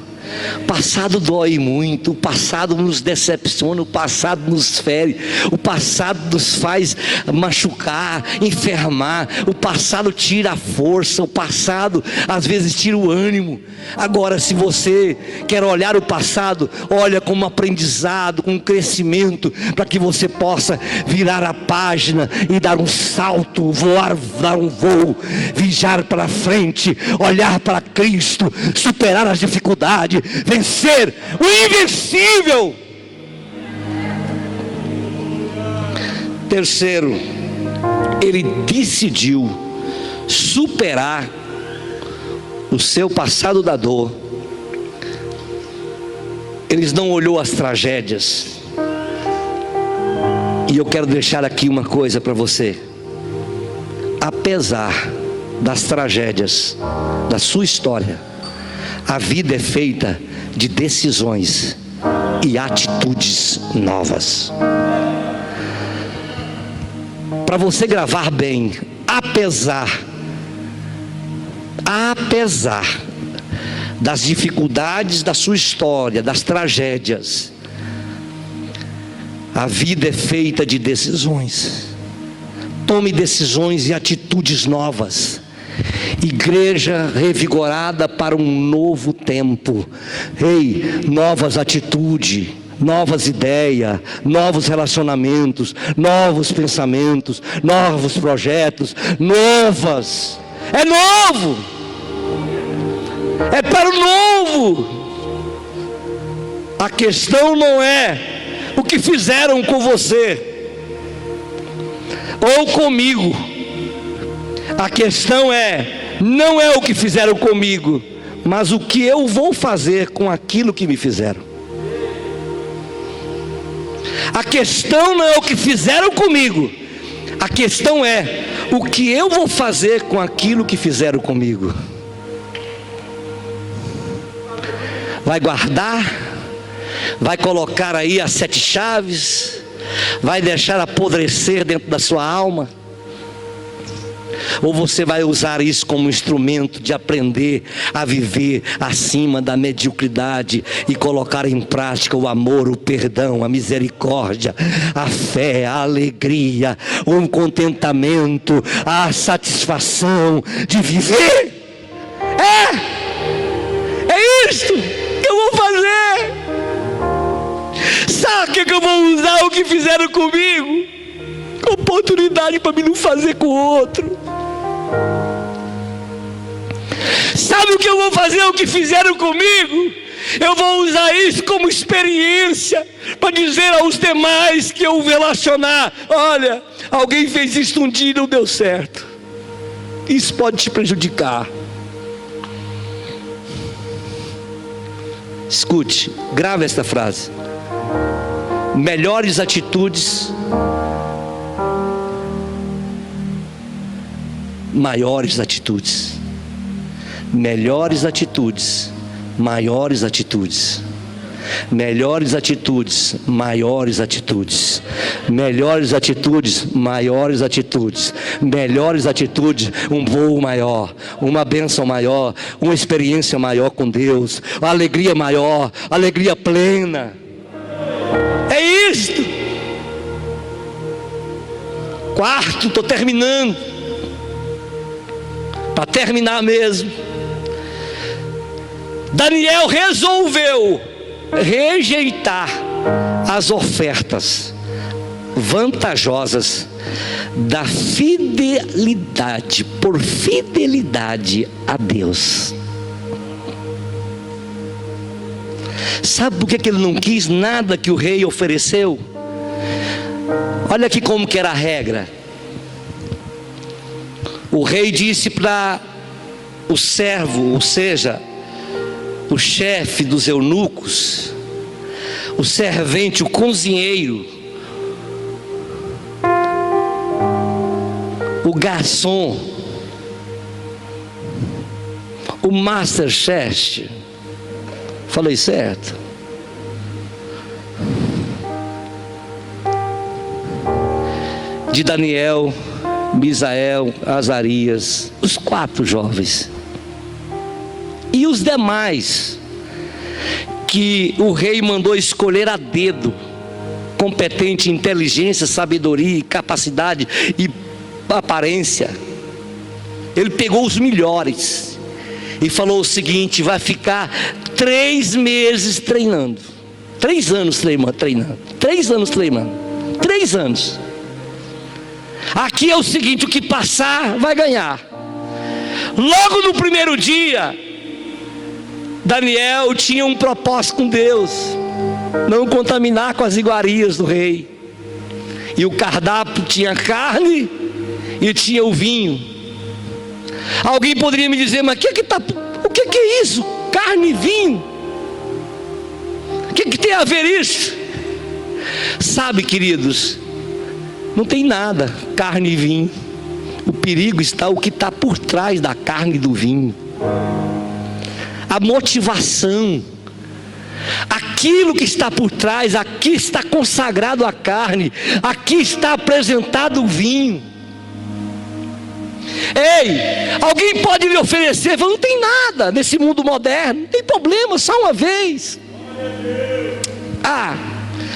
O passado dói muito, o passado nos decepciona, o passado nos fere, o passado nos faz machucar, enfermar, o passado tira a força, o passado às vezes tira o ânimo. Agora, se você quer olhar o passado, olha como aprendizado, com crescimento, para que você possa virar a página e dar um salto, voar, dar um voo, viajar para frente, olhar para Cristo, superar as dificuldades, vencer o invencível. Terceiro, ele decidiu superar o seu passado da dor. Ele não olhou as tragédias. E eu quero deixar aqui uma coisa para você: apesar das tragédias da sua história, a vida é feita de decisões e atitudes novas. para você gravar bem, apesar das dificuldades da sua história, das tragédias, a vida é feita de decisões. Tome decisões e atitudes novas. Igreja revigorada para um novo tempo. Ei, novas atitudes, novas ideias, novos relacionamentos, novos pensamentos, novos projetos, novas. É novo. É para o novo. A questão não é o que fizeram com você ou comigo. A questão não é o que fizeram comigo, mas o que eu vou fazer com aquilo que me fizeram. A questão não é o que fizeram comigo, a questão é o que eu vou fazer com aquilo que fizeram comigo. Vai guardar? Vai colocar aí as 7 chaves? Vai deixar apodrecer dentro da sua alma? Ou você vai usar isso como instrumento de aprender a viver acima da mediocridade e colocar em prática o amor, o perdão, a misericórdia, a fé, a alegria, o contentamento, a satisfação de viver? É isto que eu vou fazer. Sabe o que eu vou usar o que fizeram comigo? Oportunidade para me não fazer com o outro. Sabe o que eu vou fazer o que fizeram comigo? Eu vou usar isso como experiência para dizer aos demais que eu relacionar. Olha, alguém fez isso um dia e não deu certo. Isso pode te prejudicar. Escute, grave esta frase. Melhores atitudes, maiores atitudes. Melhores atitudes, maiores atitudes. Melhores atitudes, maiores atitudes. Melhores atitudes, maiores atitudes. Melhores atitudes, um voo maior, uma bênção maior, uma experiência maior com Deus, uma alegria maior, alegria plena. É isto. Quarto, estou terminando. Para terminar mesmo, Daniel resolveu rejeitar as ofertas vantajosas da fidelidade, por fidelidade a Deus. Sabe por que ele não quis nada que o rei ofereceu? Olha aqui como que era a regra. O rei disse para o servo, ou seja, o chefe dos eunucos, o servente, o cozinheiro, o garçom, o master chef. Falei certo? De Daniel, Misael, Azarias, os 4 jovens e os demais que o rei mandou escolher a dedo, competente em inteligência, sabedoria, capacidade e aparência. Ele pegou os melhores e falou o seguinte: vai ficar 3 meses treinando, 3 anos treinando, 3 anos treinando, 3 anos. Aqui é o seguinte: o que passar vai ganhar. Logo no primeiro dia, Daniel tinha um propósito com Deus: não contaminar com as iguarias do rei. E o cardápio tinha carne e tinha o vinho. Alguém poderia me dizer: mas o que é isso? Carne e vinho? O que tem a ver isso? Sabe, queridos, não tem nada, carne e vinho. O perigo está o que está por trás da carne e do vinho. A motivação, aquilo que está por trás, aqui está consagrado a carne, aqui está apresentado o vinho. Ei, alguém pode lhe oferecer, não tem nada nesse mundo moderno, não tem problema, só uma vez.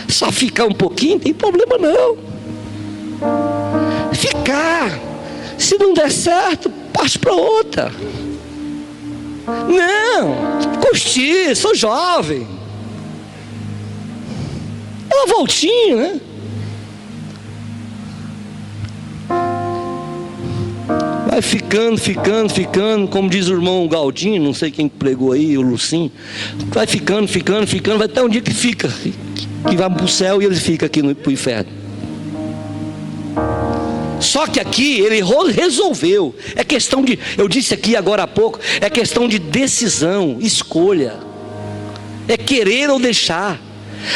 Só ficar um pouquinho, não tem problema não. Ficar, se não der certo, passe para outra. Não, curtir, sou jovem. É uma voltinha, né? Vai ficando, como diz o irmão Galdinho, não sei quem pregou aí, o Lucim. Vai ficando, vai até um dia que fica, que vai para o céu e ele fica aqui para o inferno. Só que aqui ele resolveu, é questão de, eu disse aqui agora há pouco, é questão de decisão, escolha, é querer ou deixar.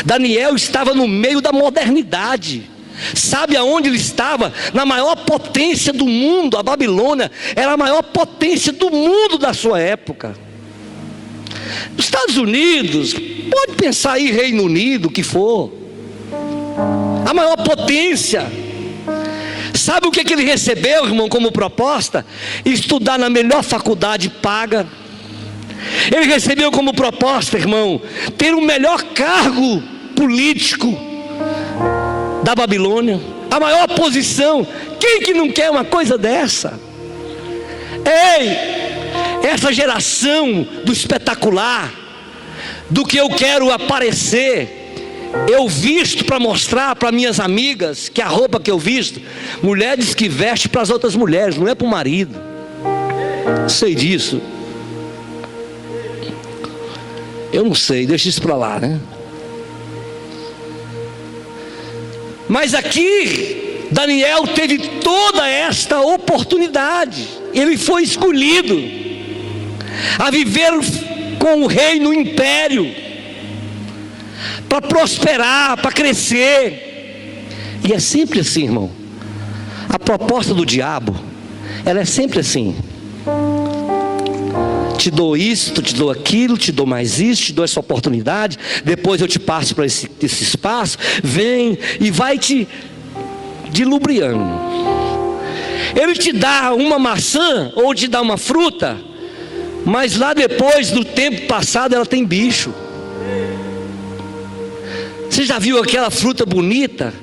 Daniel estava no meio da modernidade. Sabe aonde ele estava? Na maior potência do mundo. A Babilônia era a maior potência do mundo da sua época. Os Estados Unidos, pode pensar aí Reino Unido, o que for, a maior potência. Sabe o que ele recebeu, irmão, como proposta? Estudar na melhor faculdade paga. Ele recebeu como proposta, irmão, ter o melhor cargo político da Babilônia, a maior posição. Quem que não quer uma coisa dessa? Ei, essa geração do espetacular, do que eu quero aparecer, eu visto para mostrar para minhas amigas que a roupa que eu visto, mulheres que vestem para as outras mulheres, não é para o marido. Sei disso. Eu não sei, deixa isso para lá, né? Mas aqui, Daniel teve toda esta oportunidade. Ele foi escolhido a viver com o rei no império, para prosperar, para crescer. E é sempre assim, irmão. A proposta do diabo, ela é sempre assim: te dou isso, te dou aquilo, te dou mais isso, te dou essa oportunidade, depois eu te passo para esse espaço, vem e vai te dilubriando. Ele te dá uma maçã ou te dá uma fruta, mas lá depois, do tempo passado, ela tem bicho. Você já viu aquela fruta bonita,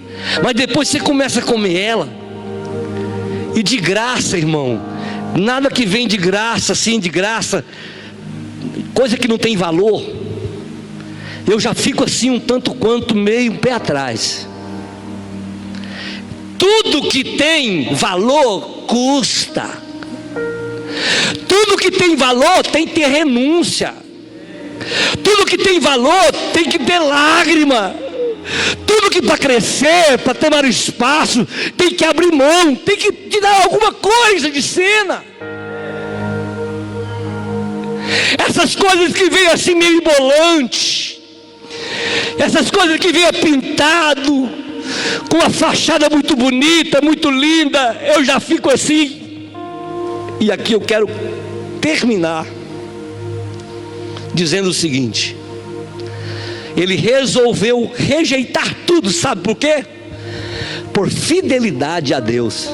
mas depois você começa a comer ela, e de graça, irmão, nada que vem de graça, assim, de graça, coisa que não tem valor, eu já fico assim um tanto quanto meio pé atrás. Tudo que tem valor custa. Tudo que tem valor tem que ter renúncia. Tudo que tem valor tem que ter lágrima. Tudo que para crescer, para ter mais espaço, tem que abrir mão, tem que tirar alguma coisa de cena. Essas coisas que vêm assim meio embolante, essas coisas que vêm pintado, com uma fachada muito bonita, muito linda, eu já fico assim. E aqui eu quero terminar dizendo o seguinte: ele resolveu rejeitar tudo, sabe por quê? Por fidelidade a Deus.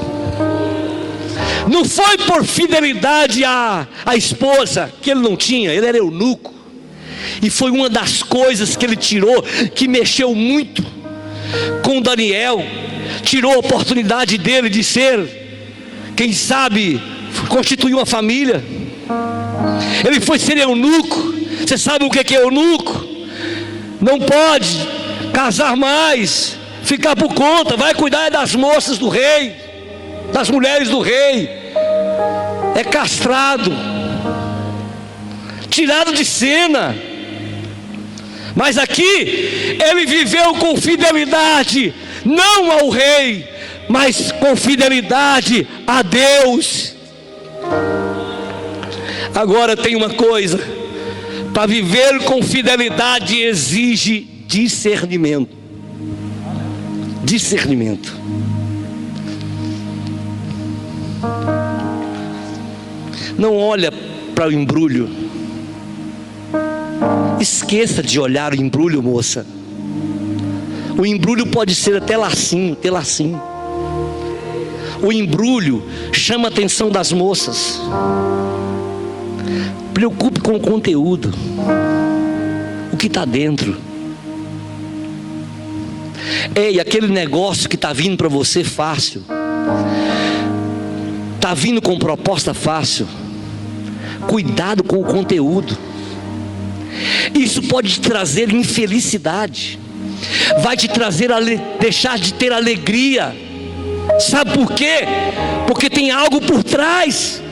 Não foi por fidelidade à esposa, que ele não tinha, ele era eunuco. E foi uma das coisas que ele tirou, que mexeu muito com Daniel. Tirou a oportunidade dele de ser, quem sabe, constituir uma família. Ele foi ser eunuco. Você sabe o que é eunuco? Não pode casar mais, ficar por conta, vai cuidar das moças do rei, das mulheres do rei. É castrado, tirado de cena. Mas aqui ele viveu com fidelidade, não ao rei, mas com fidelidade a Deus. Agora tem uma coisa: para viver com fidelidade exige discernimento. Discernimento. Não olha para o embrulho, Esqueça de olhar o embrulho, moça. O embrulho pode ser até lacinho, ter lacinho. O embrulho chama a atenção das moças. Preocupe com o conteúdo, o que está dentro. Ei, aquele negócio que está vindo para você fácil, está vindo com proposta fácil. Cuidado com o conteúdo. Isso pode te trazer infelicidade, vai te trazer deixar de ter alegria. Sabe por quê? Porque tem algo por trás.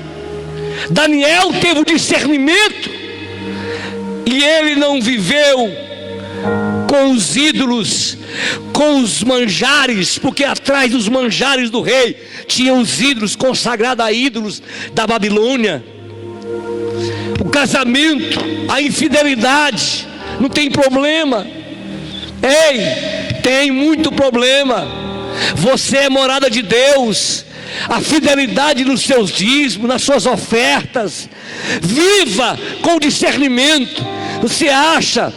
Daniel teve o discernimento, e ele não viveu com os ídolos, com os manjares, porque atrás dos manjares do rei tinham os ídolos consagrados a ídolos da Babilônia. O casamento, a infidelidade, não tem problema. Ei, tem muito problema. Você é morada de Deus. A fidelidade nos seus dízimos, nas suas ofertas. Viva com discernimento. Você acha?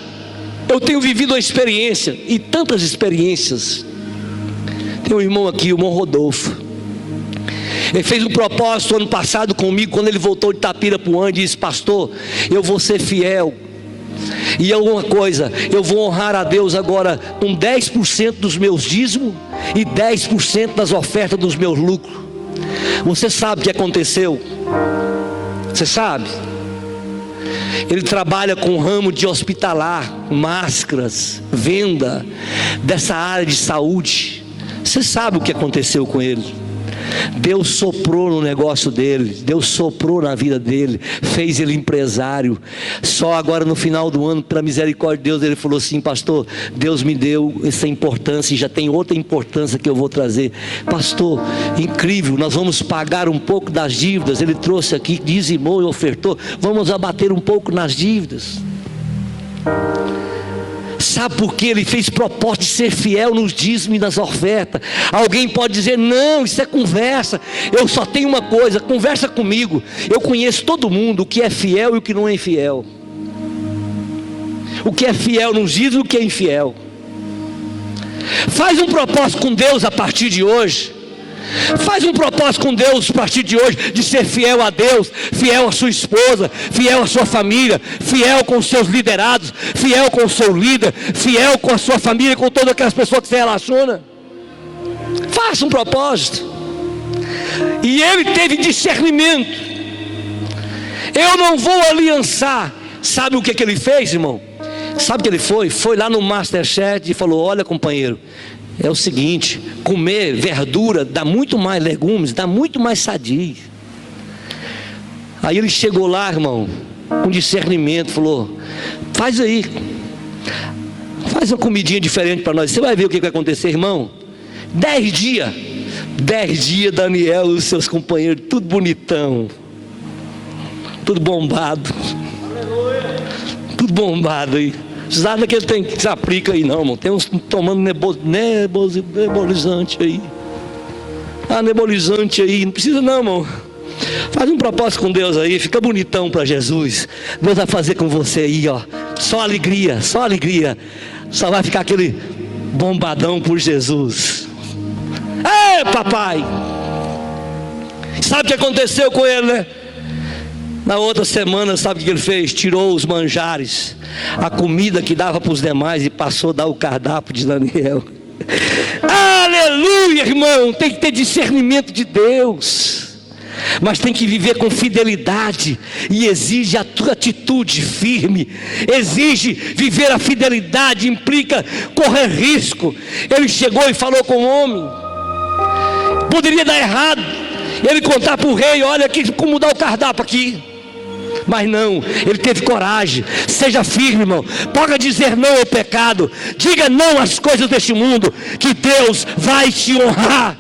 Eu tenho vivido uma experiência, e tantas experiências. Tem um irmão aqui, o irmão Rodolfo. Ele fez um propósito ano passado comigo, quando ele voltou de Itapira para o ano, e disse: pastor, eu vou ser fiel. E é uma coisa, eu vou honrar a Deus agora com 10% dos meus dízimos e 10% das ofertas dos meus lucros. Você sabe o que aconteceu? Você sabe? Ele trabalha com o ramo de hospitalar, máscaras, venda, dessa área de saúde. Você sabe o que aconteceu com ele? Deus soprou no negócio dele, Deus soprou na vida dele, fez ele empresário. Só agora no final do ano, pela misericórdia de Deus, ele falou assim: pastor, Deus me deu essa importância e já tem outra importância que eu vou trazer. Pastor, incrível, nós vamos pagar um pouco das dívidas. Ele trouxe aqui, dizimou e ofertou. Vamos abater um pouco nas dívidas. Sabe por que ele fez propósito de ser fiel nos dízimos e nas ofertas? Alguém pode dizer: não, isso é conversa. Eu só tenho uma coisa: conversa comigo. Eu conheço todo mundo, o que é fiel e o que não é infiel. O que é fiel nos dízimos e o que é infiel. Faz um propósito com Deus a partir de hoje. Faz um propósito com Deus a partir de hoje, de ser fiel a Deus, fiel à sua esposa, fiel à sua família, fiel com os seus liderados, fiel com o seu líder, fiel com a sua família, com todas aquelas pessoas que se relaciona. Faça um propósito. E ele teve discernimento. Eu não vou aliançar. Sabe o que ele fez, irmão? Sabe o que ele foi? Foi lá no Masterchef e falou: olha, companheiro, é o seguinte, comer verdura dá muito mais legumes, dá muito mais sadio. Aí ele chegou lá, irmão, com discernimento, falou: faz aí, faz uma comidinha diferente para nós. Você vai ver o que vai acontecer, irmão. 10 dias, Daniel e os seus companheiros, tudo bonitão, tudo bombado, tudo bombado aí. Nada que ele tem que se aplica aí não, irmão. Tem uns tomando nebolizante aí. Nebolizante aí. Não precisa não, irmão. Faz um propósito com Deus aí. Fica bonitão para Jesus. Deus vai fazer com você aí, ó. Só alegria, só alegria. Só vai ficar aquele bombadão por Jesus. Ei, papai. Sabe o que aconteceu com ele, né? Na outra semana, sabe o que ele fez? Tirou os manjares, a comida que dava para os demais, e passou a dar o cardápio de Daniel. Aleluia, irmão. Tem que ter discernimento de Deus, mas tem que viver com fidelidade, e exige a tua atitude firme. Exige viver a fidelidade, implica correr risco. Ele chegou e falou com o homem. Poderia dar errado, ele contar para o rei: olha aqui, como mudar o cardápio aqui. Mas não, ele teve coragem. Seja firme, irmão. Pode dizer não ao pecado. Diga não às coisas deste mundo, que Deus vai te honrar.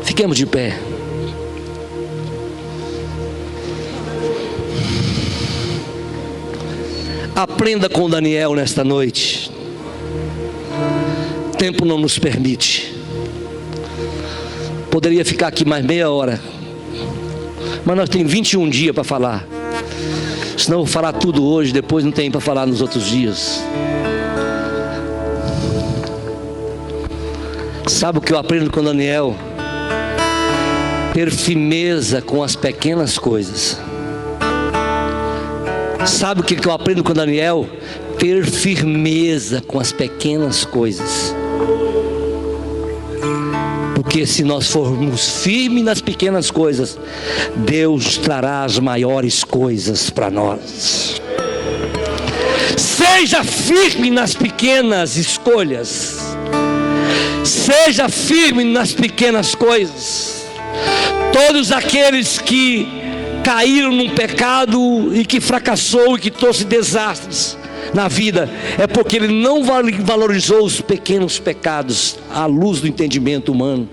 Fiquemos de pé. Aprenda com Daniel nesta noite. O tempo não nos permite. Poderia ficar aqui mais meia hora, Mas nós temos 21 dias para falar. Senão eu vou falar tudo hoje, depois não tem para falar nos outros dias. Sabe o que eu aprendo com Daniel? Ter firmeza com as pequenas coisas. Sabe o que eu aprendo com Daniel? Ter firmeza com as pequenas coisas. Porque se nós formos firmes nas pequenas coisas, Deus trará as maiores coisas para nós. Seja firme nas pequenas escolhas. Seja firme nas pequenas coisas. Todos aqueles que caíram num pecado e que fracassou e que trouxe desastres na vida, é porque ele não valorizou os pequenos pecados à luz do entendimento humano.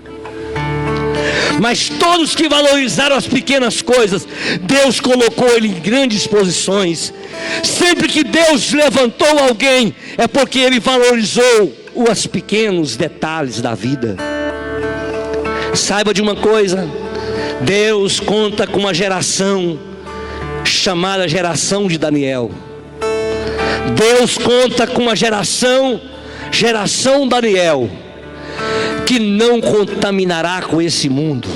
Mas todos que valorizaram as pequenas coisas, Deus colocou ele em grandes posições. Sempre que Deus levantou alguém, é porque ele valorizou os pequenos detalhes da vida. Saiba de uma coisa: Deus conta com uma geração chamada geração de Daniel. Deus conta com uma geração Daniel, que não contaminará com esse mundo.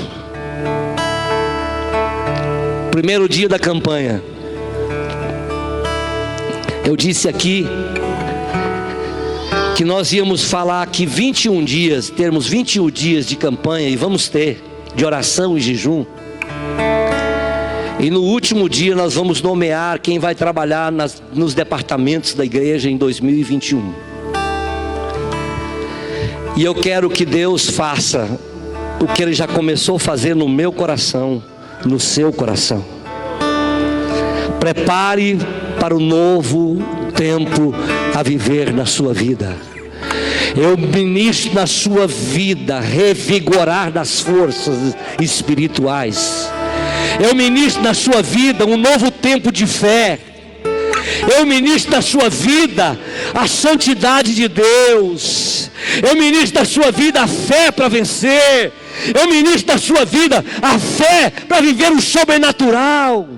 Primeiro dia da campanha, eu disse aqui que nós íamos falar aqui 21 dias, termos 21 dias de campanha, e vamos ter, de oração e jejum. E no último dia nós vamos nomear quem vai trabalhar nos departamentos da igreja em 2021. E eu quero que Deus faça o que Ele já começou a fazer no meu coração, no seu coração. Prepare para o novo tempo a viver na sua vida. Eu ministro na sua vida revigorar das forças espirituais. Eu ministro na sua vida um novo tempo de fé. Eu ministro na sua vida a santidade de Deus. Eu ministro na sua vida a fé para vencer. Eu ministro na sua vida a fé para viver o sobrenatural.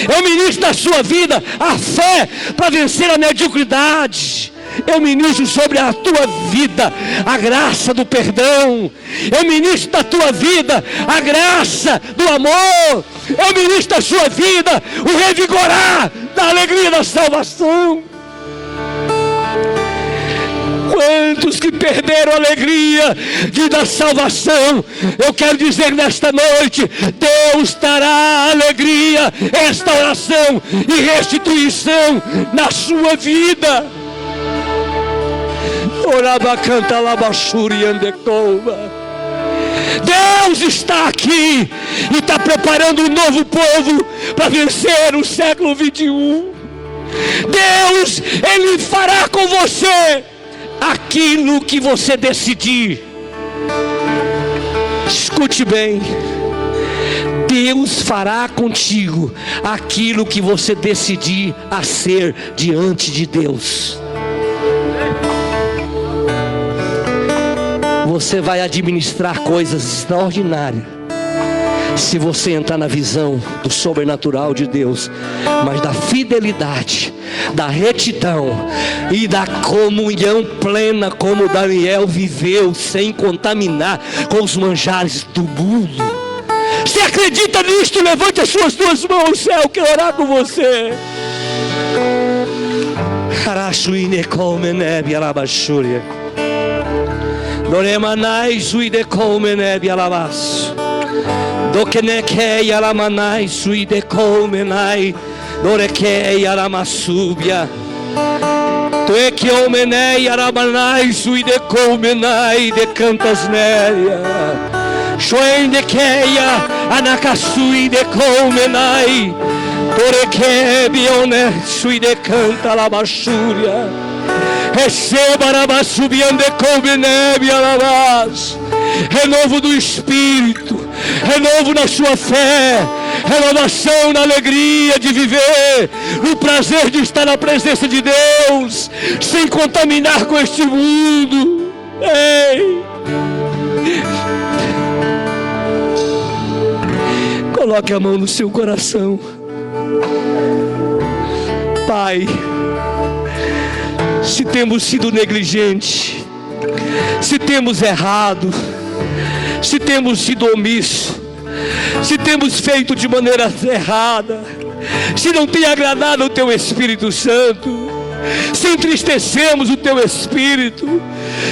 Eu ministro na sua vida a fé para vencer a mediocridade. Eu ministro sobre a tua vida a graça do perdão. Eu ministro na tua vida a graça do amor. Eu ministro na sua vida o revigorar da alegria da salvação. Quantos que perderam a alegria da salvação, eu quero dizer nesta noite: Deus dará alegria, restauração e restituição na sua vida. Deus está aqui e está preparando um novo povo para vencer o século 21. Deus, Ele fará com você aquilo que você decidir. Escute bem: Deus fará contigo aquilo que você decidir a ser diante de Deus. Você vai administrar coisas extraordinárias se você entrar na visão do sobrenatural de Deus, mas da fidelidade, da retidão e da comunhão plena, como Daniel viveu, sem contaminar com os manjares do mundo. Você acredita nisto? Levante as suas duas mãos ao céu, quero orar com você. Doremanai suide comenebi alabas. Dokenekei alamanai suide comenai. Dorekei alamasubia. Tueki omenei alamanai suide comenai de cantas neria. Shoendekeia anakasui de comenai. Dorekebi one suide canta alabashuria. Receba arabasubiande combinebe alabás. Renovo do Espírito, renovo na sua fé, renovação na alegria de viver, no prazer de estar na presença de Deus, sem contaminar com este mundo. Ei! Coloque a mão no seu coração. Pai, se temos sido negligentes, se temos errado, se temos sido omissos, se temos feito de maneira errada, se não tem agradado o Teu Espírito Santo, se entristecemos o Teu Espírito,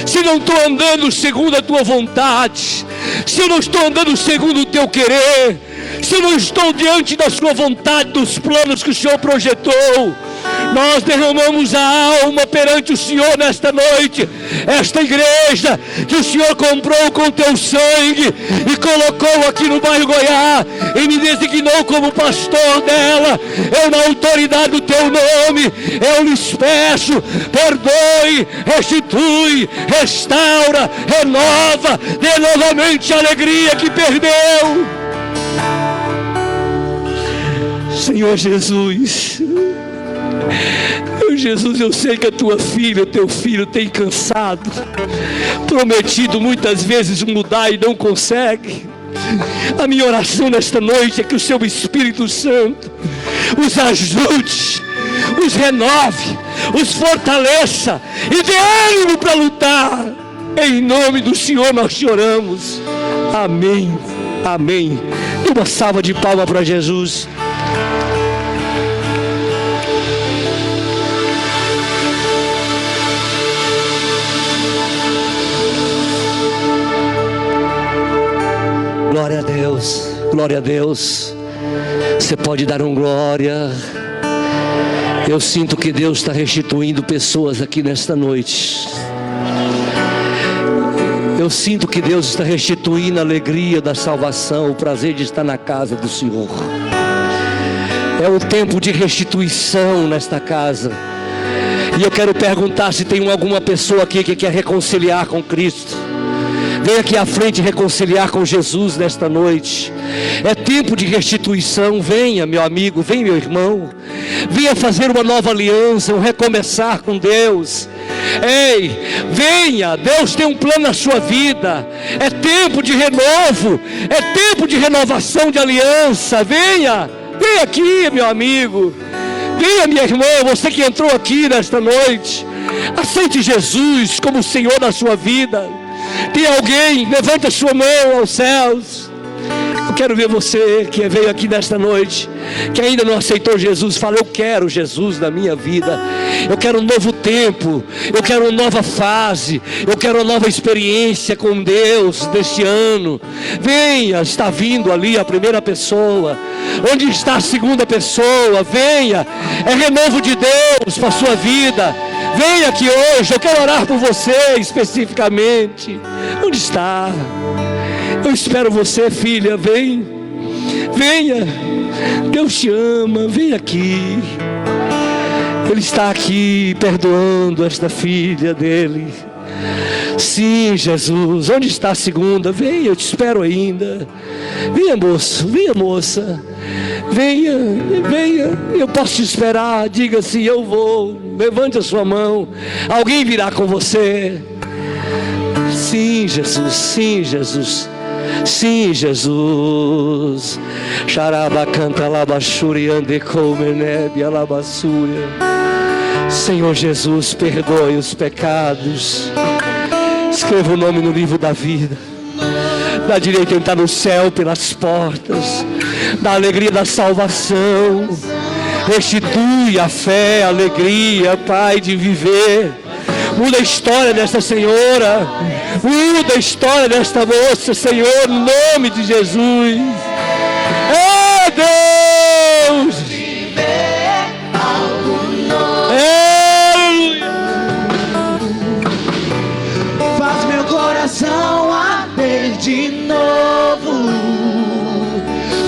se não estou andando segundo a Tua vontade, se eu não estou andando segundo o Teu querer, se eu não estou diante da Sua vontade, dos planos que o Senhor projetou, nós derramamos a alma perante o Senhor nesta noite. Esta igreja que o Senhor comprou com Teu sangue e colocou aqui no bairro Goiás e me designou como pastor dela, eu, na autoridade do Teu nome, eu lhes peço: perdoe, restitui, restaura, renova, dê novamente a alegria que perdeu. Senhor Jesus, Jesus, eu sei que a Tua filha, o Teu filho tem cansado, prometido muitas vezes mudar e não consegue. A minha oração nesta noite é que o Seu Espírito Santo os ajude, os renove, os fortaleça e dê ânimo para lutar. Em nome do Senhor nós choramos. Amém, amém. Uma salva de palmas para Jesus. Glória a Deus, glória a Deus. Você pode dar um glória. Eu sinto que Deus está restituindo pessoas aqui nesta noite. Eu sinto que Deus está restituindo a alegria da salvação, o prazer de estar na casa do Senhor. É um tempo de restituição nesta casa. E eu quero perguntar se tem alguma pessoa aqui que quer reconciliar com Cristo. Vem aqui à frente reconciliar com Jesus nesta noite. É tempo de restituição. Venha, meu amigo, venha, meu irmão. Venha fazer uma nova aliança, um recomeçar com Deus. Ei, venha, Deus tem um plano na sua vida. É tempo de renovo, é tempo de renovação de aliança. Venha, venha aqui, meu amigo. Venha, minha irmã, você que entrou aqui nesta noite. Aceite Jesus como Senhor da sua vida. Tem alguém? Levante a sua mão aos céus. Eu quero ver você que veio aqui nesta noite, que ainda não aceitou Jesus. Fala: eu quero Jesus na minha vida. Eu quero um novo tempo. Eu quero uma nova fase. Eu quero uma nova experiência com Deus deste ano. Venha, está vindo ali a primeira pessoa. Onde está a segunda pessoa? Venha. É renovo de Deus para a sua vida. Venha aqui hoje, eu quero orar por você especificamente. Onde está? Eu espero você, filha, vem. Venha, Deus te ama, vem aqui. Ele está aqui perdoando esta filha dele. Sim, Jesus, onde está a segunda? Venha, eu te espero ainda. Venha, moço, venha, moça. Venha, venha, eu posso te esperar. Diga assim: eu vou. Levante a sua mão. Alguém virá com você. Sim, Jesus, sim, Jesus. Sim, Jesus. Xaraba canta labachuri ande comenebe alabassúria. Senhor Jesus, perdoe os pecados. Escreva o nome no livro da vida. Dá direito de entrar no céu pelas portas. Da alegria da salvação. Restitui a fé, a alegria, Pai, de viver. Muda a história desta senhora. Muda a história desta moça, Senhor, no nome de Jesus. É Deus. Faz meu coração arder de novo,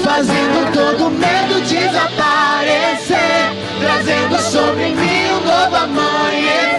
fazendo todo medo desaparecer, trazendo sobre mim um novo amanhecer.